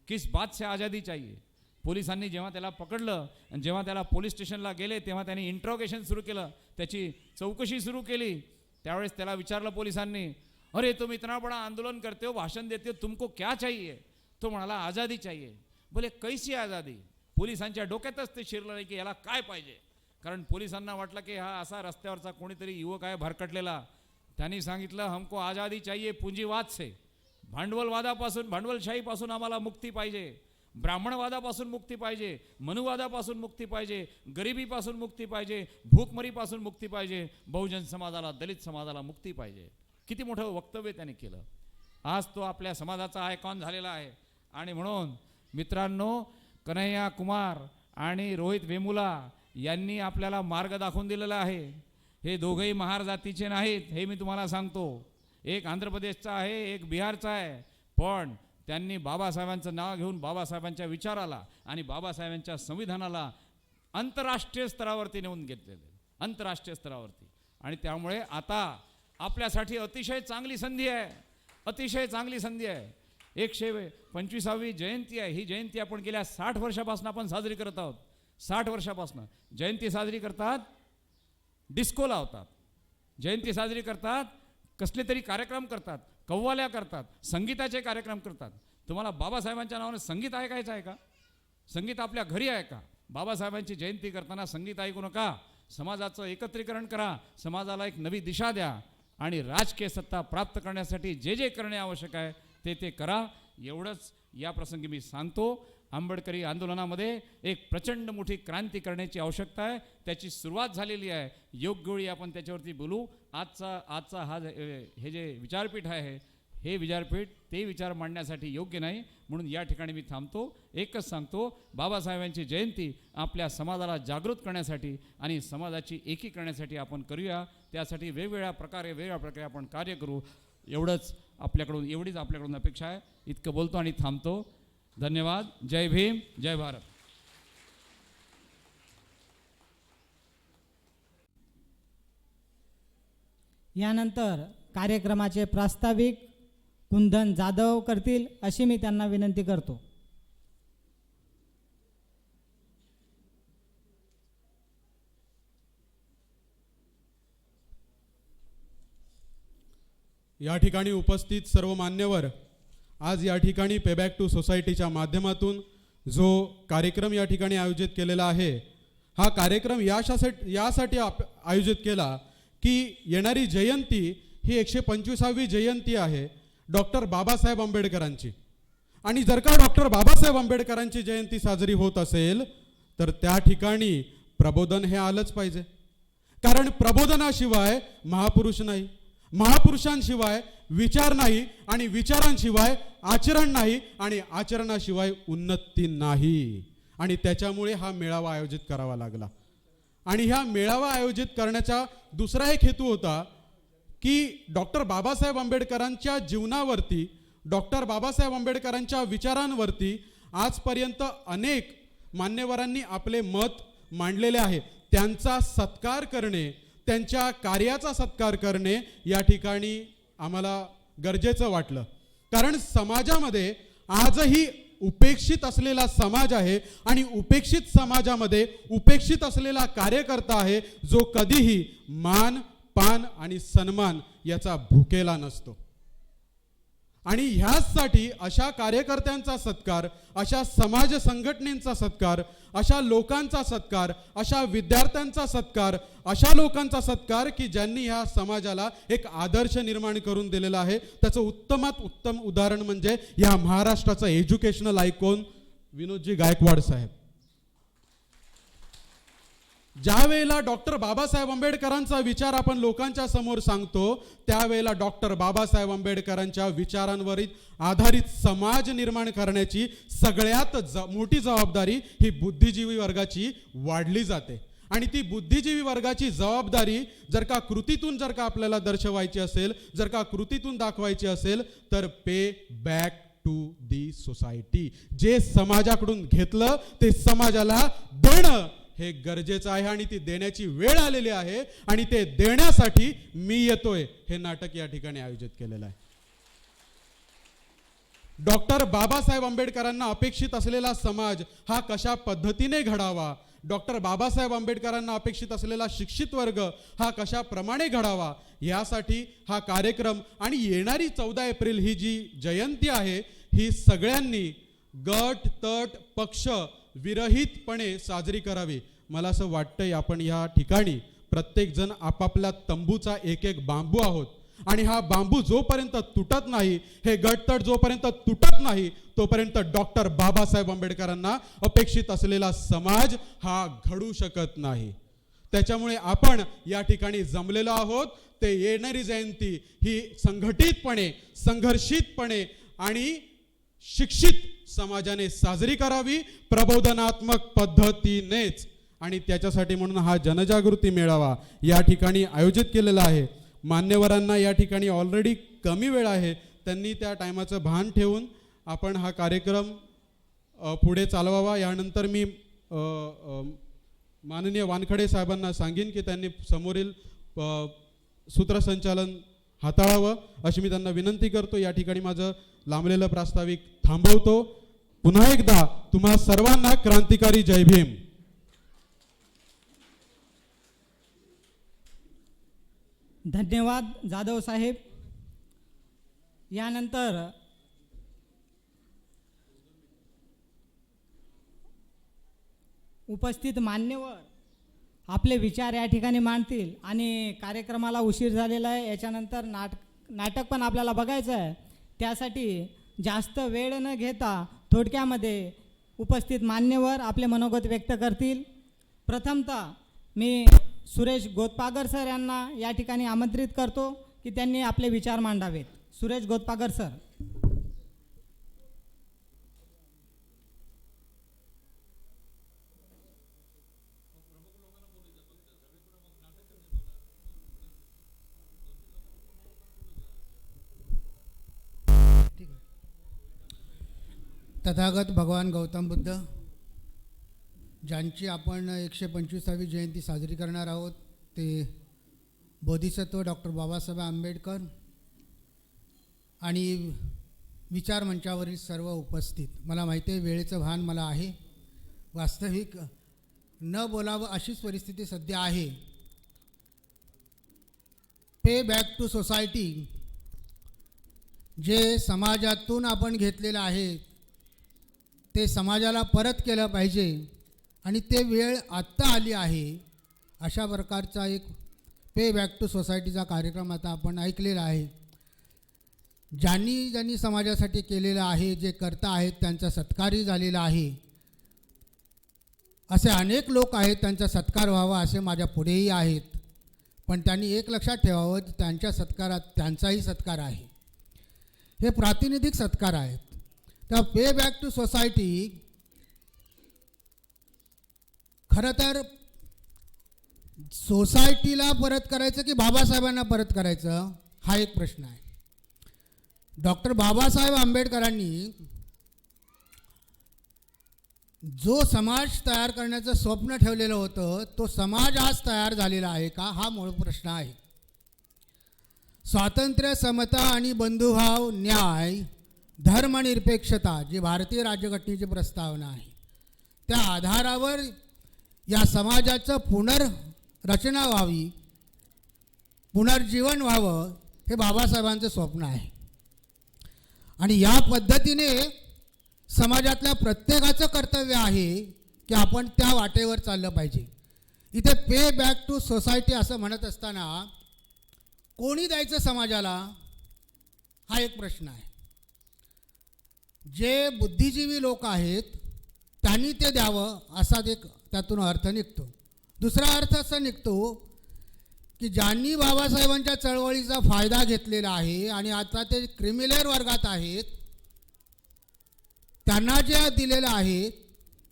किस बात से आज़ादी चाहिए? पोलिसांनी जेव्हा त्याला पकडलं आणि जेव्हा त्याला पोलीस स्टेशनला गेले तेव्हा त्यांनी इंट्रोगेशन सुरू केलं, त्याची चौकशी सुरू केली. त्यावेळेस त्याला विचारलं पोलिसांनी, अरे तुम इतना बड़ा आंदोलन करते हो, भाषण देते हो, तुमको क्या चाहिए? तो म्हणाला आज़ादी चाहिए. बोले कैसी आज़ादी? पोलिसांच्या डोक्यातच ते शिरलं नाही की याला काय पाहिजे. कारण पोलिसांना वाटलं की हा असा रस्त्यावरचा कोणीतरी युवक आहे भरकटलेला. त्यांनी सांगितलं हमको आज़ादी चाहिए पूंजीवाद से. भांडवलवादापासून, भांडवलशाहीपासून आम्हाला मुक्ती पाहिजे, ब्राह्मणवादापासून मुक्ती पाहिजे, मनुवादापासून मुक्ती पाहिजे, गरिबीपासून मुक्ती पाहिजे, भूकमरीपासून मुक्ती पाहिजे, बहुजन समाजाला, दलित समाजाला मुक्ती पाहिजे. किती मोठं वक्तव्य त्यांनी केलं. आज तो आपल्या समाजाचा आयकॉन झालेला आहे. आणि म्हणून मित्रांनो, कन्हैया कुमार आणि रोहित वेमुला यांनी आपल्याला मार्ग दाखवून दिलेला आहे. हे दोघंही महार जातीचे नाहीत, हे मी तुम्हाला सांगतो. एक आंध्र प्रदेशचा आहे, एक बिहारचा आहे. पण त्यांनी बाबासाहेबांचं नाव घेऊन बाबासाहेबांच्या विचाराला आणि बाबासाहेबांच्या संविधानाला आंतरराष्ट्रीय स्तरावरती नेऊन घेतलेले, आंतरराष्ट्रीय स्तरावरती. आणि त्यामुळे आता आपल्यासाठी अतिशय चांगली संधी आहे, अतिशय चांगली संधी आहे. 125वी जयंती आहे. ही जयंती आपण गेल्या 60 वर्षापासून आपण साजरी करत आहोत. 60 वर्षापासून जयंती साजरी करतात, डिस्को लावतात, जयंती साजरी करतात, कसले तरी कार्यक्रम करतात, कव्वाल्या करतात, संगीताचे कार्यक्रम करतात. तुम्हाला बाबासाहेबांच्या नावाने संगीत ऐकायचं आहे का? संगीत आपल्या घरी आहे का? बाबासाहेबांची जयंती करताना संगीत ऐकू नका. समाजाचं एकत्रीकरण करा, समाजाला एक नवी दिशा द्या आणि राजकीय सत्ता प्राप्त करण्यासाठी जे जे करणे आवश्यक आहे ते करा. एवढंच या प्रसंगी मी सांगतो. आंबेडकरी आंदोलनामध्ये एक प्रचंड मोठी क्रांती करण्याची आवश्यकता आहे. त्याची सुरुवात झालेली आहे. योग्य वेळी आपण त्याच्यावरती बोलू. आजचा हा हे जे विचारपीठ आहे, हे विचारपीठ ते विचार मांडण्यासाठी योग्य नाही. म्हणून या ठिकाणी मी थांबतो. एकच सांगतो, बाबासाहेबांची जयंती आपल्या समाजाला जागृत करण्यासाठी आणि समाजाची एकी करण्यासाठी आपण करूया. त्यासाठी वेगवेगळ्या प्रकारे आपण कार्य करू. एवढीच आपल्याकडून अपेक्षा आहे. इतकं बोलतो आणि थांबतो. धन्यवाद. जय भीम, जय भारत. यानंतर कार्यक्रमाचे प्रास्ताविक कुंदन जाधव करतील अशी मी त्यांना विनंती करतो. या ठिकाणी उपस्थित सर्व मान्यवर, आज या ठिकाणी पेबॅक टू सोसायटीच्या माध्यमातून जो कार्यक्रम या ठिकाणी आयोजित केलेला आहे, हा कार्यक्रम यासाठी आयोजित केला की येणारी जयंती ही 125वी जयंती आहे डॉक्टर बाबासाहेब आंबेडकरांची. आणि जर का डॉक्टर बाबासाहेब आंबेडकरांची जयंती साजरी होत असेल तर त्या ठिकाणी प्रबोधन हे आलंच पाहिजे. कारण प्रबोधनाशिवाय महापुरुष नाही, महापुरुषांशिवाय विचार नाही, आणि विचारांशिवाय आचरण नाही, आणि आचरणाशिवाय उन्नती नाही. आणि त्याच्यामुळे हा मेळावा आयोजित करावा लागला. आणि ह्या मेळावा आयोजित करण्याचा दुसरा एक हेतू होता की डॉक्टर बाबासाहेब आंबेडकरांच्या जीवनावरती, डॉक्टर बाबासाहेब आंबेडकरांच्या विचारांवरती आजपर्यंत अनेक मान्यवरांनी आपले मत मांडलेले आहे. त्यांचा सत्कार करणे, त्यांच्या कार्याचा सत्कार करणे या ठिकाणी आम्हाला गरजेचं वाटलं. कारण समाजामध्ये आजही उपेक्षित असलेला समाज आहे, आणि उपेक्षित समाजामध्ये उपेक्षित असलेला कार्यकर्ता आहे जो कधीही मान, पान आणि सन्मान याचा भुकेला नसतो. आणि ह्याचसाठी अशा कार्यकर्त्यांचा सत्कार, अशा समाज संघटनेचा सत्कार, अशा लोकांचा सत्कार, अशा विद्यार्थ्यांचा सत्कार, अशा लोकांचा सत्कार की ज्यांनी ह्या समाजाला एक आदर्श निर्माण करून दिलेला आहे. त्याचं उत्तमात उत्तम उदाहरण म्हणजे या महाराष्ट्राचा एज्युकेशनल आयकॉन विनोदजी गायकवाड साहेब. ज्या वेळेला डॉक्टर बाबासाहेब आंबेडकरांचा विचार आपण लोकांच्या समोर सांगतो, त्यावेळेला डॉक्टर बाबासाहेब आंबेडकरांच्या विचारांवर आधारित समाज निर्माण करण्याची सगळ्यात मोठी जबाबदारी ही बुद्धिजीवी वर्गाची वाढली जाते. आणि ती बुद्धिजीवी वर्गाची जबाबदारी जर का कृतीतून जर का आपल्याला दर्शवायची असेल, जर का कृतीतून दाखवायची असेल, तर पे बॅक टू दी सोसायटी. जे समाजाकडून घेतलं ते समाजाला देणं हे गरजेचं आहे आणि ती देण्याची वेळ आलेली आहे. आणि ते देण्यासाठी मी येतोय हे नाटक या ठिकाणी आयोजित केलेलं आहे. डॉक्टर बाबासाहेब आंबेडकरांना अपेक्षित असलेला समाज हा कशा पद्धतीने घडावा, डॉक्टर बाबासाहेब आंबेडकरांना अपेक्षित असलेला शिक्षित वर्ग हा कशाप्रमाणे घडावा, यासाठी हा कार्यक्रम आणि येणारी 14 एप्रिल ही जी जयंती आहे ही सगळ्यांनी गट तट पक्ष विरहितपणे साजरी करावी. मला असं वाटतंय आपण या ठिकाणी प्रत्येकजण आपापल्या तंबूचा एक एक बांबू आहोत आणि हा बांबू जोपर्यंत तुटत नाही, हे गटतट जोपर्यंत तुटत नाही, तोपर्यंत डॉक्टर बाबासाहेब आंबेडकरांना अपेक्षित असलेला समाज हा घडू शकत नाही. त्याच्यामुळे आपण या ठिकाणी जमलेलो आहोत. ते येणारी जयंती ही संघटितपणे, संघर्षितपणे आणि शिक्षित समाजाने साजरी करावी, प्रबोधनात्मक पद्धतीनेच. आणि त्याच्यासाठी म्हणून हा जनजागृती मेळावा या ठिकाणी आयोजित केलेला आहे. मान्यवरांना या ठिकाणी ऑलरेडी कमी वेळ आहे, त्यांनी त्या टायमाचं भान ठेवून आपण हा कार्यक्रम पुढे चालवावा. यानंतर मी माननीय वानखडे साहेबांना सांगेन की त्यांनी समोरील सूत्रसंचालन हाताळावं अशी मी त्यांना विनंती करतो. या ठिकाणी माझं लांबलेलं प्रास्ताविक थांबवतो. पुन्हा एकदा तुम्हा सर्वांना क्रांतिकारी जय भीम. धन्यवाद जाधव साहेब. यानंतर उपस्थित मान्यवर आपले विचार या ठिकाणी मांडतील आणि कार्यक्रमाला उशीर झालेला आहे. याच्यानंतर नाटक पण आपल्याला बघायचं आहे. त्यासाठी जास्त वेळ न घेता थोडक्यामध्ये उपस्थित मान्यवर आपले मनोगत व्यक्त करतील. प्रथमतः मी सुरेश गोतपागर सर यांना या ठिकाणी आमंत्रित करतो की त्यांनी आपले विचार मांडावेत. सुरेश गोतपागर सर. तथागत भगवान गौतम बुद्ध ज्यांची आपण 125वी जयंती साजरी करणार आहोत ते बोधिसत्व डॉक्टर बाबासाहेब आंबेडकर आणि विचार मंचावरील सर्व उपस्थित. मला माहिती आहे वेळेचं भान मला आहे. वास्तविक न बोलावं अशीच परिस्थिती सध्या आहे. पे बॅक टू सोसायटी जे समाजातून आपण घेतलेलं आहे ते समाजाला परत केलं पाहिजे आणि ते वेळ आत्ता आली आहे. अशा प्रकारचा एक पे बॅक टू सोसायटीचा कार्यक्रम आता आपण ऐकलेला आहे. ज्यांनी समाजासाठी केलेलं आहे, जे करता आहेत त्यांचा सत्कारही झालेला आहे. असे अनेक लोक आहेत त्यांचा सत्कार व्हावा असे माझ्या पुढेही आहेत. पण त्यांनी एक लक्षात ठेवावं, त्यांच्या सत्कारात त्यांचाही सत्कार आहे. हे प्रातिनिधिक सत्कार आहेत. तर पे बॅक टू सोसायटी खरं तर सोसायटीला परत करायचं की बाबासाहेबांना परत करायचं हा एक प्रश्न आहे. डॉक्टर बाबासाहेब आंबेडकरांनी जो समाज तयार करण्याचं स्वप्न ठेवलेलं होतं तो समाज आज तयार झालेला आहे का हा मूळ प्रश्न आहे. स्वातंत्र्य, समता आणि बंधुभाव, न्याय, धर्मनिरपेक्षता जी भारतीय राज्यघटनेची प्रस्तावना आहे त्या आधारावर या समाजाचं पुनर्रचना व्हावी, पुनर्जीवन व्हावं हे बाबासाहेबांचं स्वप्न आहे. आणि या पद्धतीने समाजातल्या प्रत्येकाचं कर्तव्य आहे की आपण त्या वाटेवर चाललं पाहिजे. इथे पे बॅक टू सोसायटी असं म्हणत असताना कोणी द्यायचं समाजाला हा एक प्रश्न आहे. जे बुद्धिजीवी लोक आहेत त्यांनी ते द्यावं असा एक त्यातून अर्थ निघतो. दुसरा अर्थ असा निघतो की ज्यांनी बाबासाहेबांच्या चळवळीचा फायदा घेतलेला आहे आणि आता ते क्रिमिनल वर्गात आहेत, त्यांना जे दिलेलं आहे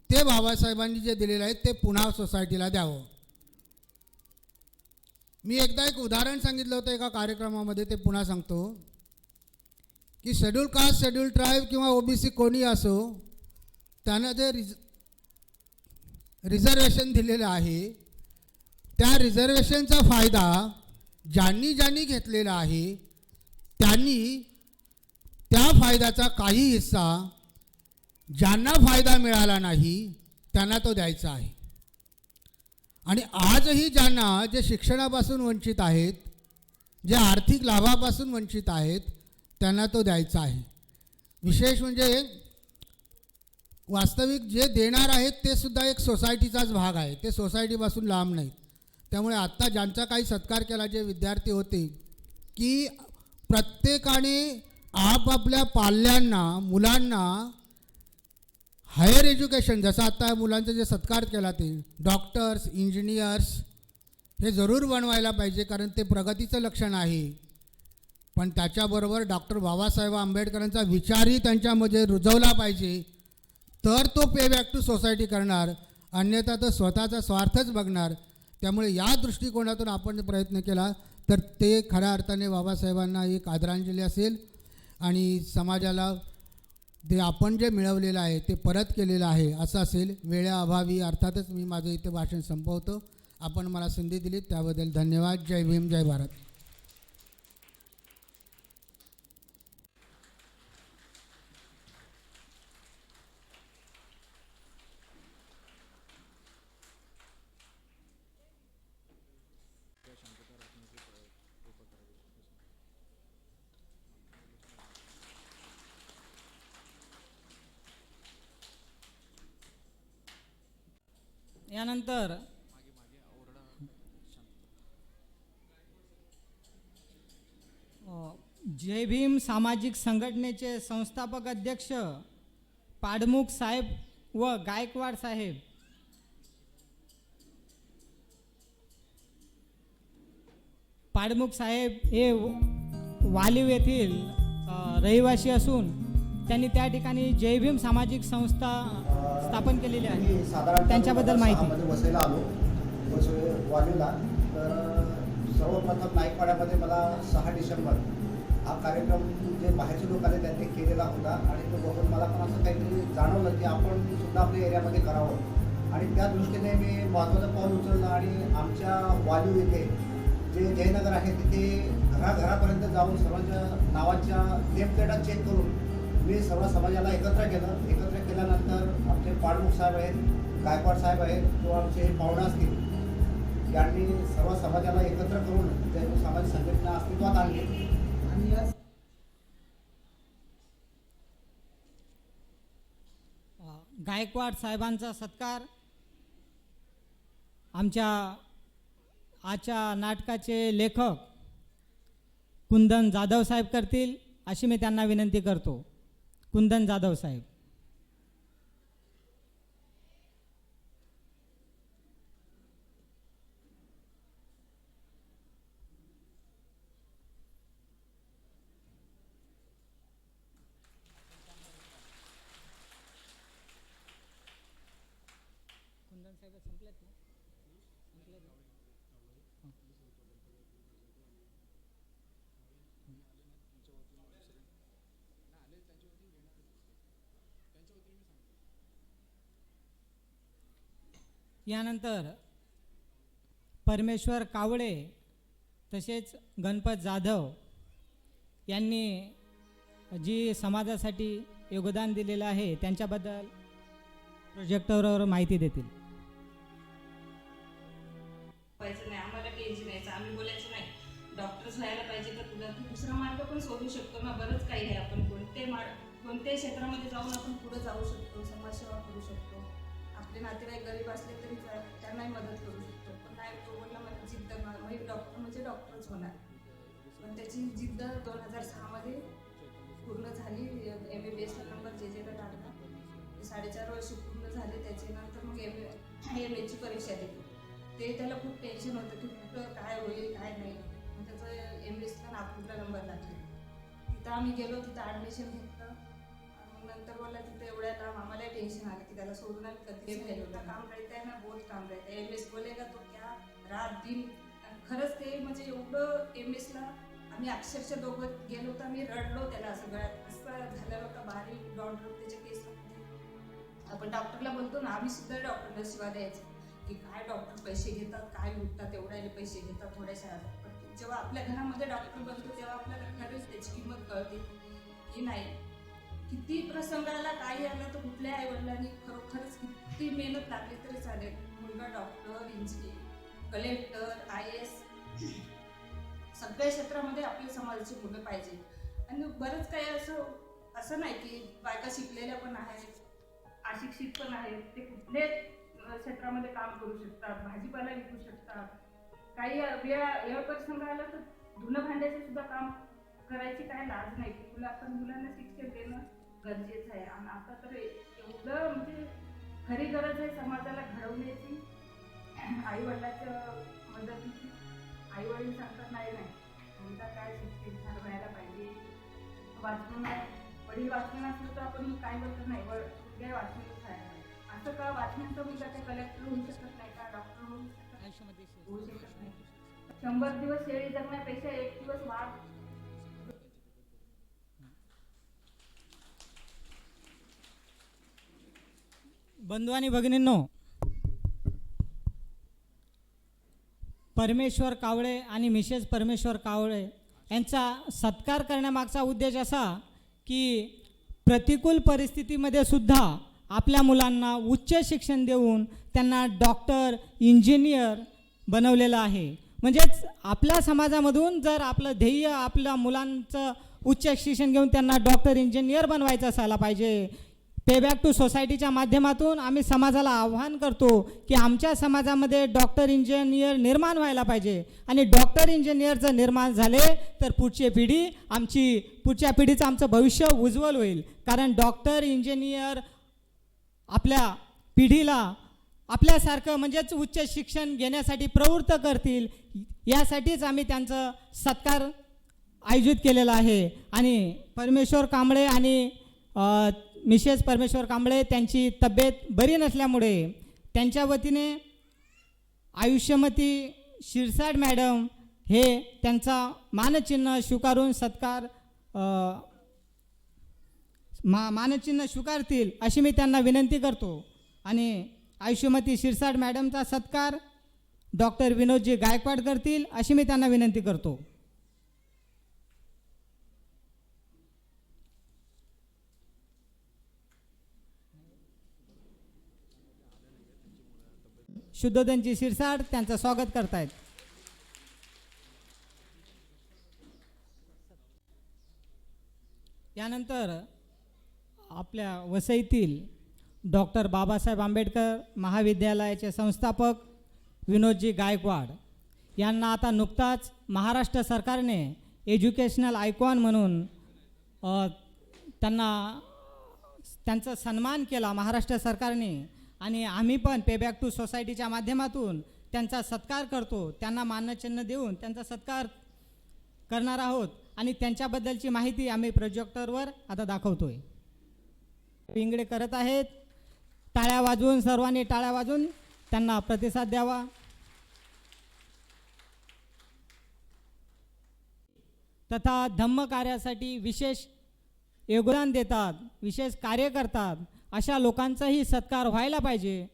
ते बाबासाहेबांनी जे दिलेलं आहे ते पुन्हा सोसायटीला द्यावं. मी एकदा एक उदाहरण सांगितलं होतं एका कार्यक्रमामध्ये, ते पुन्हा सांगतो की शेड्यूल कास्ट, शेड्यूल ट्राईब किंवा ओबीसी कोणी असो, त्यांना जे रिझर्वेशन दिलेलं आहे त्या रिझर्वेशनचा फायदा ज्यांनी ज्यांनी घेतलेला आहे त्यांनी त्या फायद्याचा काही हिस्सा ज्यांना फायदा मिळाला नाही त्यांना तो द्यायचा आहे. आणि आजही ज्यांना जे शिक्षणापासून वंचित आहेत, जे आर्थिक लाभापासून वंचित आहेत, त्यांना तो द्यायचा आहे. विशेष म्हणजे वास्तविक जे देणार आहेत ते सुद्धा एक सोसायटीचाच भाग आहे, ते सोसायटीपासून लांब नाहीत. त्यामुळे आत्ता ज्यांचा काही सत्कार केला, जे विद्यार्थी होते, की प्रत्येकाने आपापल्या पाल्यांना, मुलांना हायर एज्युकेशन, जसं आता मुलांचा जे सत्कार केला ते डॉक्टर्स, इंजिनियर्स हे जरूर बनवायला पाहिजे, कारण ते प्रगतीचं लक्षण आहे. पण त्याच्याबरोबर डॉक्टर बाबासाहेब आंबेडकरांचा विचारही त्यांच्यामध्ये रुजवला पाहिजे, तर तो पे बॅक टू सोसायटी करणार, अन्यथा तो स्वतःचा स्वार्थच बघणार. त्यामुळे या दृष्टिकोनातून आपण प्रयत्न केला तर ते खऱ्या अर्थाने बाबासाहेबांना एक आदरांजली असेल आणि समाजाला ते आपण जे मिळवलेलं आहे ते परत केलेलं आहे असं असेल. वेळेअभावी अर्थातच मी माझं इथे भाषण संपवतो. आपण मला संधी दिली त्याबद्दल धन्यवाद. जय भीम, जय भारत. यानंतर जय भीम सामाजिक संघटनेचे संस्थापक अध्यक्ष पाडमुख साहेब व गायकवाड साहेब पाडमुख साहेब हे वालीव येथील रहिवासी असून त्यांनी त्या ठिकाणी जय भीम सामाजिक संस्था स्थापन केलेली आहे. त्यांच्याबद्दल माहिती. वसईला आलो, वालीला. तर सर्वप्रथम नाईकवाड्यामध्ये मला 6 डिसेंबर हा कार्यक्रम जे बाहेरचे लोक आले त्यांनी केलेला होता आणि तो बघून मला पण असं काहीतरी जाणवलं की आपण सुद्धा आपल्या एरियामध्ये करावं आणि त्या दृष्टीने मी महत्त्वाचं पाऊल उचललं आणि आमच्या वालीव येथे जे जयनगर आहे तिथे घराघरापर्यंत जाऊन सर्वांच्या नावाच्या नेम प्लेटा चेक करून मी सर्व समाजाला एकत्र केलं. एकत्र केल्यानंतर आमचे पाडमुख साहेब आहेत, गायकवाड साहेब आहेत किंवा आमचे पाहुणे असतील, यांनी सर्व समाजाला एकत्र करून त्यांनी सामाजिक संघटना अस्तित्वात आणली. आणि या गायकवाड साहेबांचा सत्कार आमच्या आजच्या नाटकाचे लेखक कुंदन जाधव साहेब करतील अशी मी त्यांना विनंती करतो. कुंदन जाधव साहेब. यानंतर परमेश्वर कावळे तसेच गणपत जाधव यांनी जी समाजासाठी योगदान दिलेलं आहे त्यांच्याबद्दल प्रोजेक्टरवर माहिती देतील. व्हायचं नाही, आम्हाला टेन्शन यायचं, आम्ही बोलायचं नाही डॉक्टर्स व्हायला पाहिजे तर तुला दुसरा मार्ग पण शोधू शकतो ना. बरंच काही आहे, आपण कोणत्याही क्षेत्रामध्ये जाऊन आपण पुढे जाऊ शकतो, समाजसेवा करू शकतो. आपले नातेवाईक गरीब असले तरी त्यांनाही मदत करू शकतो. पण नाही तो बोलला मला जिद्द, डॉक्टर म्हणजे डॉक्टरच होणार. पण त्याची जिद्द 2006मध्ये पूर्ण झाली. MBBS नंबर जे काढला, ते 4.5 वर्ष पूर्ण झाले. त्याच्यानंतर मग MA ची परीक्षा दिली. ते त्याला खूप टेन्शन होतं की कुठं काय होईल काय नाही. मग त्याचं MBSला नागपूरला नंबर लागले. तिथं आम्ही गेलो, तिथं ॲडमिशन घेतलं. मग नंतर बोलला तिथे एवढ्या लांब आम्हाला टेन्शन आलं की त्याला सोडून आम्ही कधीच नाही गेलो. काम रहता है ना, बहुत काम रहता है. MS बोलेगा तो क्या रात दिन. खरंच ते म्हणजे एवढं MSला आम्ही अक्षरशः दोघं गेलो तर आम्ही रडलो. त्याला असं गळ्यात असं झालेलं होतं, बारीक डॉक्टर त्याच्या केसमध्ये. आपण डॉक्टरला बोलतो ना, आम्ही सुद्धा डॉक्टरला शिवा द्यायचं की काय डॉक्टर पैसे घेतात, काय लुटतात, एवढ्याने पैसे घेतात थोड्याशा. पण जेव्हा आपल्या घरामध्ये डॉक्टर बनतो तेव्हा आपल्याला खरंच त्याची किंमत कळते की नाही. किती प्रसंग आला, काही आलं तर कुठल्या आईवडिलांनी खरोखरच किती मेहनत लागली तरी चालेल. मुलगा डॉक्टर, इंजिनियर, कलेक्टर, IAS सगळ्या क्षेत्रामध्ये आपल्या समाजाची मुलं पाहिजे. आणि बरंच काही असं नाही की बायका शिकलेल्या पण आहेत, अशिक्षित पण आहेत. ते कुठले क्षेत्रामध्ये काम करू शकतात, भाजीपाला विकू शकतात. काही वेळ प्रसंग आला तर धुणं भांड्याचे सुद्धा काम करायची काय लाज नाही. मुलांना शिक्षण देणं गरजेचं आहे. आणि आता तर एवढं म्हणजे खरी गरज आहे समाजाला घडवण्याची, आईवडिलाच्या मदतीची. आईवडील सांगतात नाही मुलगा काय शिक्षण व्हायला पाहिजे, वाचून वडील वाचून असलं तर आपण काय बोलत नाही, मुलगा वाचूनच व्हायला पाहिजे. असं का वाचण्याचा मुलगा काय कलेक्टर होऊ शकत नाही का, डॉक्टर होऊ शकत नाही. 100 दिवस शेळी जगण्यापेक्षा 1 दिवस वाघ. बंधू आणि भगिनींनो, परमेश्वर कावळे आणि मिसेस परमेश्वर कावळे यांचा सत्कार करण्यामागचा उद्देश असा की प्रतिकूल परिस्थितीमध्ये सुद्धा आपल्या मुलांना उच्च शिक्षण देऊन त्यांना डॉक्टर, इंजिनियर बनवलेलं आहे. म्हणजेच आपल्या समाजामधून जर आपलं ध्येय आपल्या मुलांचं उच्च शिक्षण घेऊन त्यांना डॉक्टर, इंजिनियर बनवायचं असायला पाहिजे. पे बॅक टू सोसायटीच्या माध्यमातून आम्ही समाजाला आव्हान करतो की आमच्या समाजामध्ये डॉक्टर, इंजिनियर निर्माण व्हायला पाहिजे. आणि डॉक्टर, इंजिनियर जर निर्माण झाले तर पुढची पुढच्या पिढीचं आमचं भविष्य उज्ज्वल होईल. कारण डॉक्टर, इंजिनियर आपल्या पिढीला आपल्यासारखं म्हणजेच उच्च शिक्षण घेण्यासाठी प्रवृत्त करतील. यासाठीच आम्ही त्यांचं सत्कार आयोजित केलेला आहे. आणि परमेश्वर कांबळे आणि मिसेस परमेश्वर कांबळे त्यांची तब्येत बरी नसल्यामुळे त्यांच्या वतीने आयुष्यमती शिरसाट मॅडम हे त्यांचा मानचिन्ह स्वीकारून सत्कार मानचिन्ह स्वीकारतील अशी मी त्यांना विनंती करतो. आणि आयुष्यमती शिरसाट मॅडमचा सत्कार डॉक्टर विनोदजी गायकवाड करतील अशी मी त्यांना विनंती करतो. शुद्धोधनजी शिरसाट त्यांचं स्वागत करतायत. यानंतर आपल्या वसईतील डॉक्टर बाबासाहेब आंबेडकर महाविद्यालयाचे संस्थापक विनोदजी गायकवाड यांना आता नुकताच महाराष्ट्र सरकारने एज्युकेशनल आयकॉन म्हणून त्यांचा सन्मान केला महाराष्ट्र सरकारने. आणि आम्ही पण पे बॅक टू सोसायटीच्या माध्यमातून त्यांचा सत्कार करतो. त्यांना मानचिन्ह देऊन त्यांचा सत्कार करणार आहोत. आणि त्यांच्याबद्दलची माहिती आम्ही प्रोजेक्टरवर आता दाखवतोय. पिंगळे करत आहेत. टाळ्या वाजवून, सर्वांनी टाळ्या वाजवून त्यांना प्रतिसाद द्यावा. तथा धम्म कार्यासाठी विशेष योगदान देतात, विशेष कार्य करतात अशा लोकांचाही सत्कार व्हायला पाहिजे.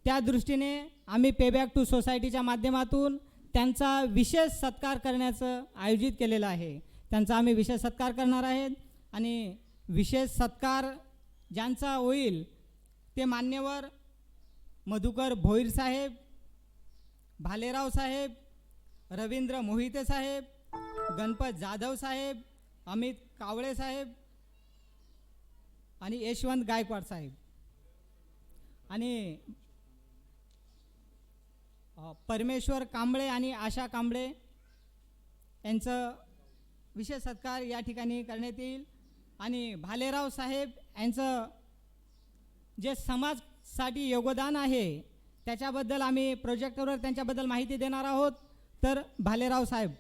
त्या दृष्टीने आम्ही पे बॅक टू सोसायटीच्या माध्यमातून त्यांचा विशेष सत्कार करण्याचं आयोजित केलेलं आहे. त्यांचा आम्ही विशेष सत्कार करणार आहेत. आणि विशेष सत्कार ज्यांचा होईल ते मान्यवर मधुकर भोईर साहेब, भालेराव साहेब, रवींद्र मोहिते साहेब, गणपत जाधव साहेब, अमित कावळे साहेब आणि यशवंत गायकवाड साहेब. आणि परमेश्वर कांबळे आणि आशा कांबळे यांचं विशेष सत्कार या ठिकाणी करण्यात येईल. आणि भालेराव साहेब यांचं जे समाजासाठी योगदान आहे त्याच्याबद्दल आम्ही प्रोजेक्टरवर त्यांच्याबद्दल माहिती देणार आहोत. तर भालेराव साहेब.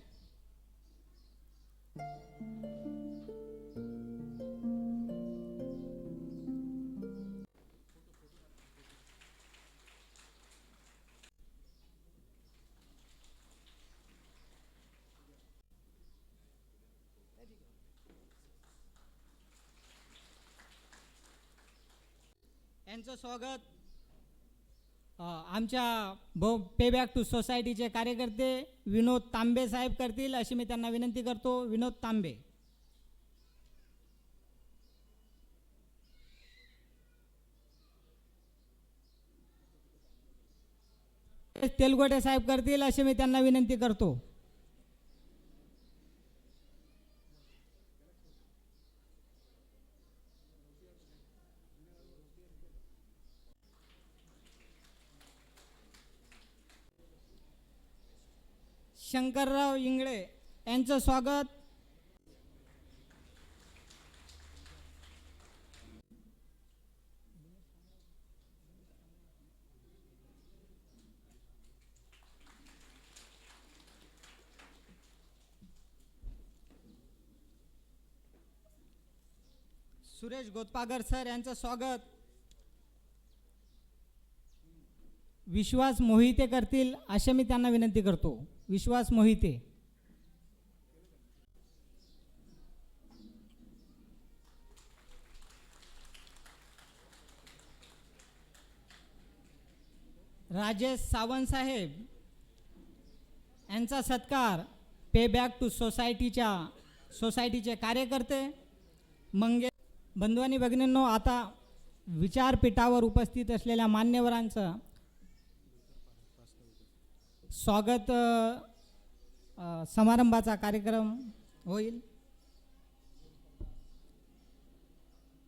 यांचं स्वागत आमच्या पे बॅक टू सोसायटीचे कार्यकर्ते विनोद तांबे साहेब करतील अशी मी त्यांना विनंती करतो. विनोद तांबे. तेलगोटे साहेब करतील अशी मी त्यांना विनंती करतो. शंकरराव इंगळे यांचं स्वागत. सुरेश गोतपागर सर यांचं स्वागत. विश्वास मोहिते करतील असे मी त्यांना विनंती करतो. विश्वास मोहिते. राजेश सावंत साहेब यांचा सत्कार पे बॅक टू सोसायटीचे कार्यकर्ते मंगे बंधू आणि भगिनींनो, आता विचारपीठावर उपस्थित असलेल्या मान्यवरांचं स्वागत समारंभाचा कार्यक्रम होईल.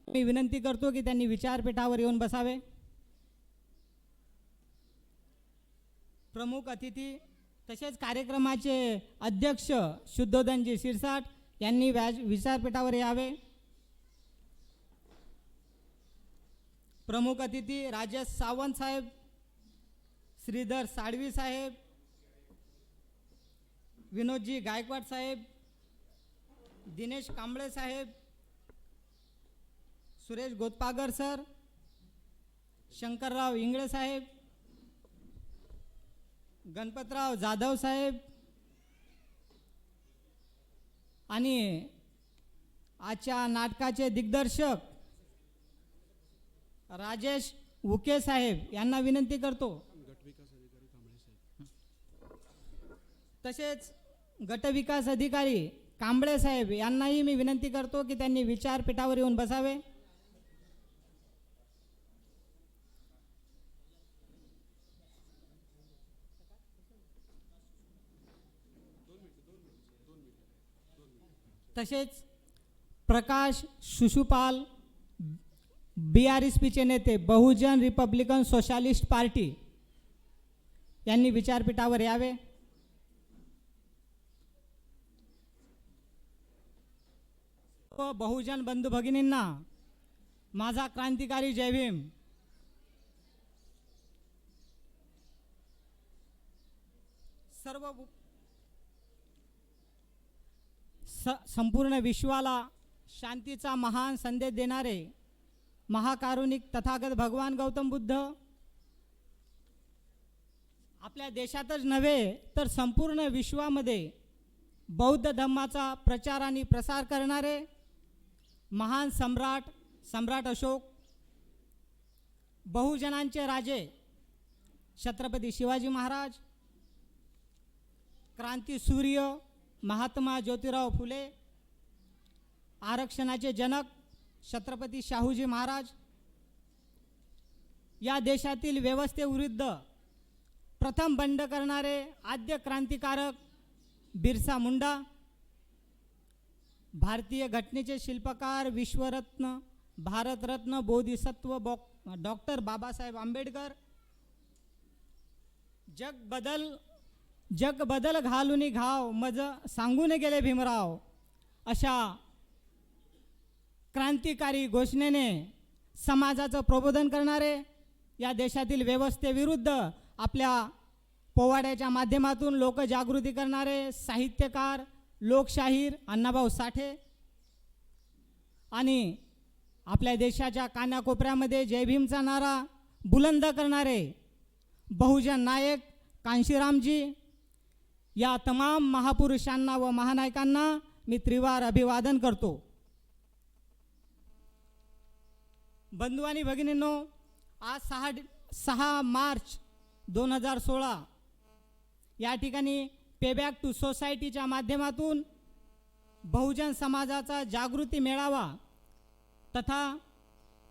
मी विनंती करतो की त्यांनी विचारपीठावर येऊन बसावे. प्रमुख अतिथी तसेच कार्यक्रमाचे अध्यक्ष शुद्धोधनजी शिरसाट यांनी विचारपीठावर यावे. प्रमुख अतिथी राजेश सावंत साहेब, श्रीधर साळवी साहेब, विनोदजी गायकवाड साहेब, दिनेश कांबळे साहेब, सुरेश गोतपागर सर, शंकरराव इंगळे साहेब, गणपतराव जाधव साहेब आणि आजच्या नाटकाचे दिग्दर्शक राजेश उके साहेब यांना विनंती करतो. तसेच गटविकास अधिकारी कांबळे साहेब यांनाही मी विनंती करतो की त्यांनी विचारपीठावर येऊन बसावे. तसेच प्रकाश शिशुपाल BRSPचे नेते बहुजन रिपब्लिकन सोशलिस्ट पार्टी यांनी विचारपीठावर यावे. बहुजन बंधू भगिनींना माझा क्रांतिकारी जय भीम. संपूर्ण विश्वाला शांतीचा महान संदेश देणारे महाकारुणिक तथागत भगवान गौतम बुद्ध आपल्या देशातच नव्हे तर संपूर्ण विश्वामध्ये बौद्ध धर्माचा प्रचार आणि प्रसार करणारे महान सम्राट अशोक, बहुजनांचे राजे छत्रपती शिवाजी महाराज, क्रांतीसूर्य महात्मा ज्योतिराव फुले, आरक्षणाचे जनक छत्रपती शाहूजी महाराज, या देशातील व्यवस्थेविरुद्ध प्रथम बंड करणारे आद्य क्रांतिकारक बिरसा मुंडा, भारतीय घटनेचे शिल्पकार विश्वरत्न भारतरत्न बोधिसत्व डॉक्टर बाबासाहेब आंबेडकर, जग बदल घालूनी घाव मज सांगून गेले भीमराव, अशा क्रांतिकारी घोषणेने समाजाचं प्रबोधन करणारे या देशातील व्यवस्थेविरुद्ध आपल्या पोवाड्याच्या माध्यमातून लोकजागृती करणारे साहित्यकार, लोकशाहीर अण्णाभाऊ साठे आणि आपल्या देशाच्या कानाकोपऱ्यामध्ये जय भीमचा नारा बुलंद करणारे बहुजन नायक कांशीरामजी, या तमाम महापुरुषांना व महानायकांना मी त्रिवार अभिवादन करतो. बंधू आणि भगिनींनो, आज 6 मार्च 2016 या ठिकाणी पेबॅक टू सोसायटीच्या माध्यमातून बहुजन समाजाचा जागृती मेळावा तथा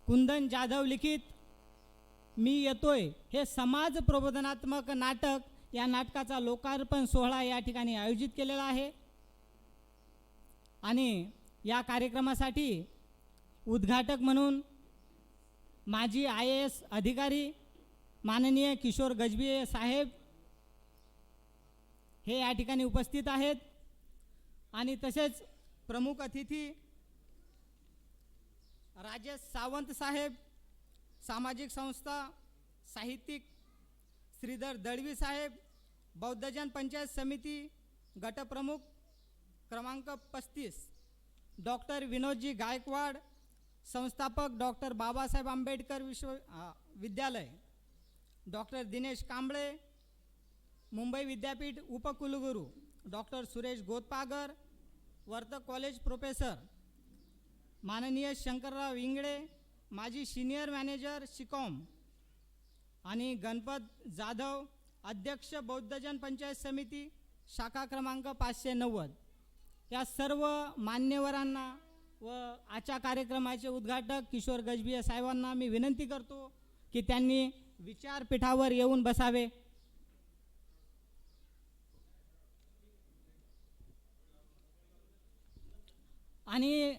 कुंदन जाधव लिखित मी येतोय हे समाज प्रबोधनात्मक नाटक या नाटकाचा लोकार्पण सोहळा या ठिकाणी आयोजित केलेला आहे. आणि या कार्यक्रमासाठी उद्घाटक म्हणून माजी IAS अधिकारी माननीय किशोर गजभिये साहेब हे या ठिकाणी उपस्थित आहेत. आणि तसेच प्रमुख अतिथी राजेश सावंत साहेब, सामाजिक संस्था साहित्यिक श्रीधर दळवी साहेब, बौद्धजन पंचायत समिती गटप्रमुख क्रमांक 35 डॉक्टर विनोदजी गायकवाड, संस्थापक डॉक्टर बाबासाहेब आंबेडकर विद्यालय, डॉक्टर दिनेश कांबळे, मुंबई विद्यापीठ उपकुलगुरू doctor Suresh Gotpagar, Vartak college professor माननीय शंकरराव इंगळे, माजी सिनियर मॅनेजर शिकॉम, आणि गणपत जाधव, अध्यक्ष बौद्धजन पंचायत समिती शाखा क्रमांक 590. या सर्व मान्यवरांना व आजच्या कार्यक्रमाचे उद्घाटक किशोर गजभिये साहेबांना मी विनंती करतो की त्यांनी विचारपीठावर येऊन बसावे. आणि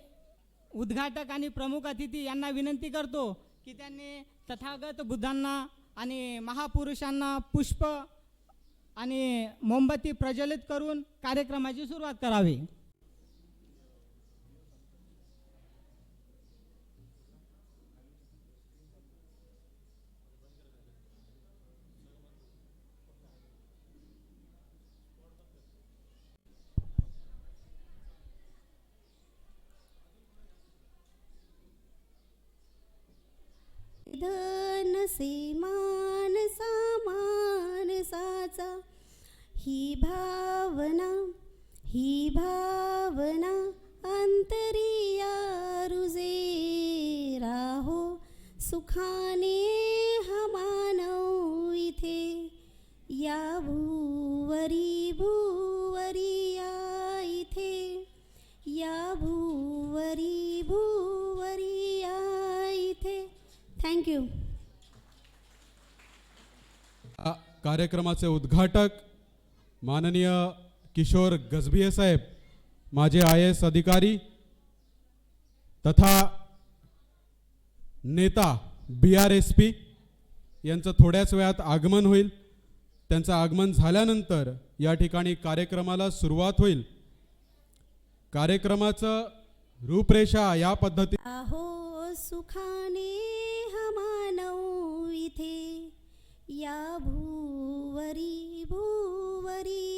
उद्घाटक आणि प्रमुख अतिथी यांना विनंती करतो की त्यांनी तथागत बुद्धांना आणि महापुरुषांना पुष्प आणि मोमबत्ती प्रज्वलित करून कार्यक्रमाची सुरुवात करावी. धनसे मानसा मानसाचा ही भावना अंतरिया रुजे राहो सुखाने हा मानव इथे या भूवरी या इथे या भूवरी या इथे. थँक्यू. कार्यक्रमाचे उद्घाटक माननीय किशोर गजभिये साहेब, माजी IAS अधिकारी तथा नेता BRSP यांचं थोड्याच वेळात आगमन होईल. त्यांचं आगमन झाल्यानंतर या ठिकाणी कार्यक्रमाला सुरुवात होईल. कार्यक्रमाचं रूपरेषा या पद्धती आहो सुखाने हा मानव इथे या भूवरी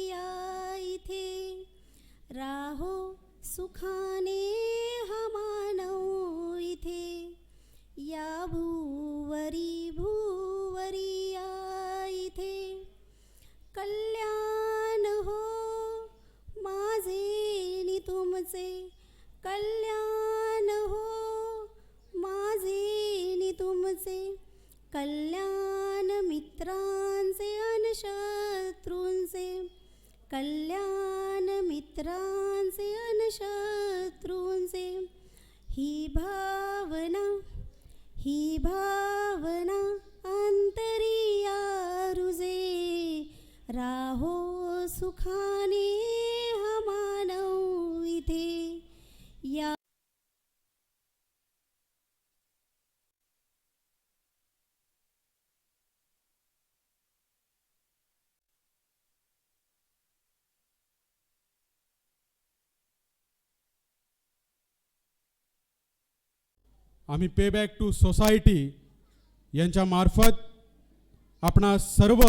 या इथे राहो सुखाने हा मानव इथे या भूवरी या इथे. कल्याण हो माझे नि तुमचे, कल्याण हो माझे नि तुमचे, कल्याण मित्रांचे अन शत्रूंचे, कल्याण मित्रांचे अन शत्रूंचे. ही भावना अंतरिया रुजे राहो सुखाने हा मानव इथे या. आम्ही पे बॅक टू सोसायटी यांच्या मार्फत आपणा सर्व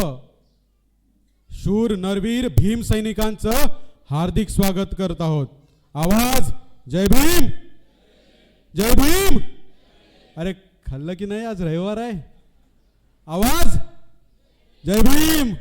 शूर नरवीर भीम सैनिकांचं हार्दिक स्वागत करत आहोत. आवाज जय भीम, जय भीम. अरे खाल्लं की नाही, आज रविवार आहे. आवाज जय भीम.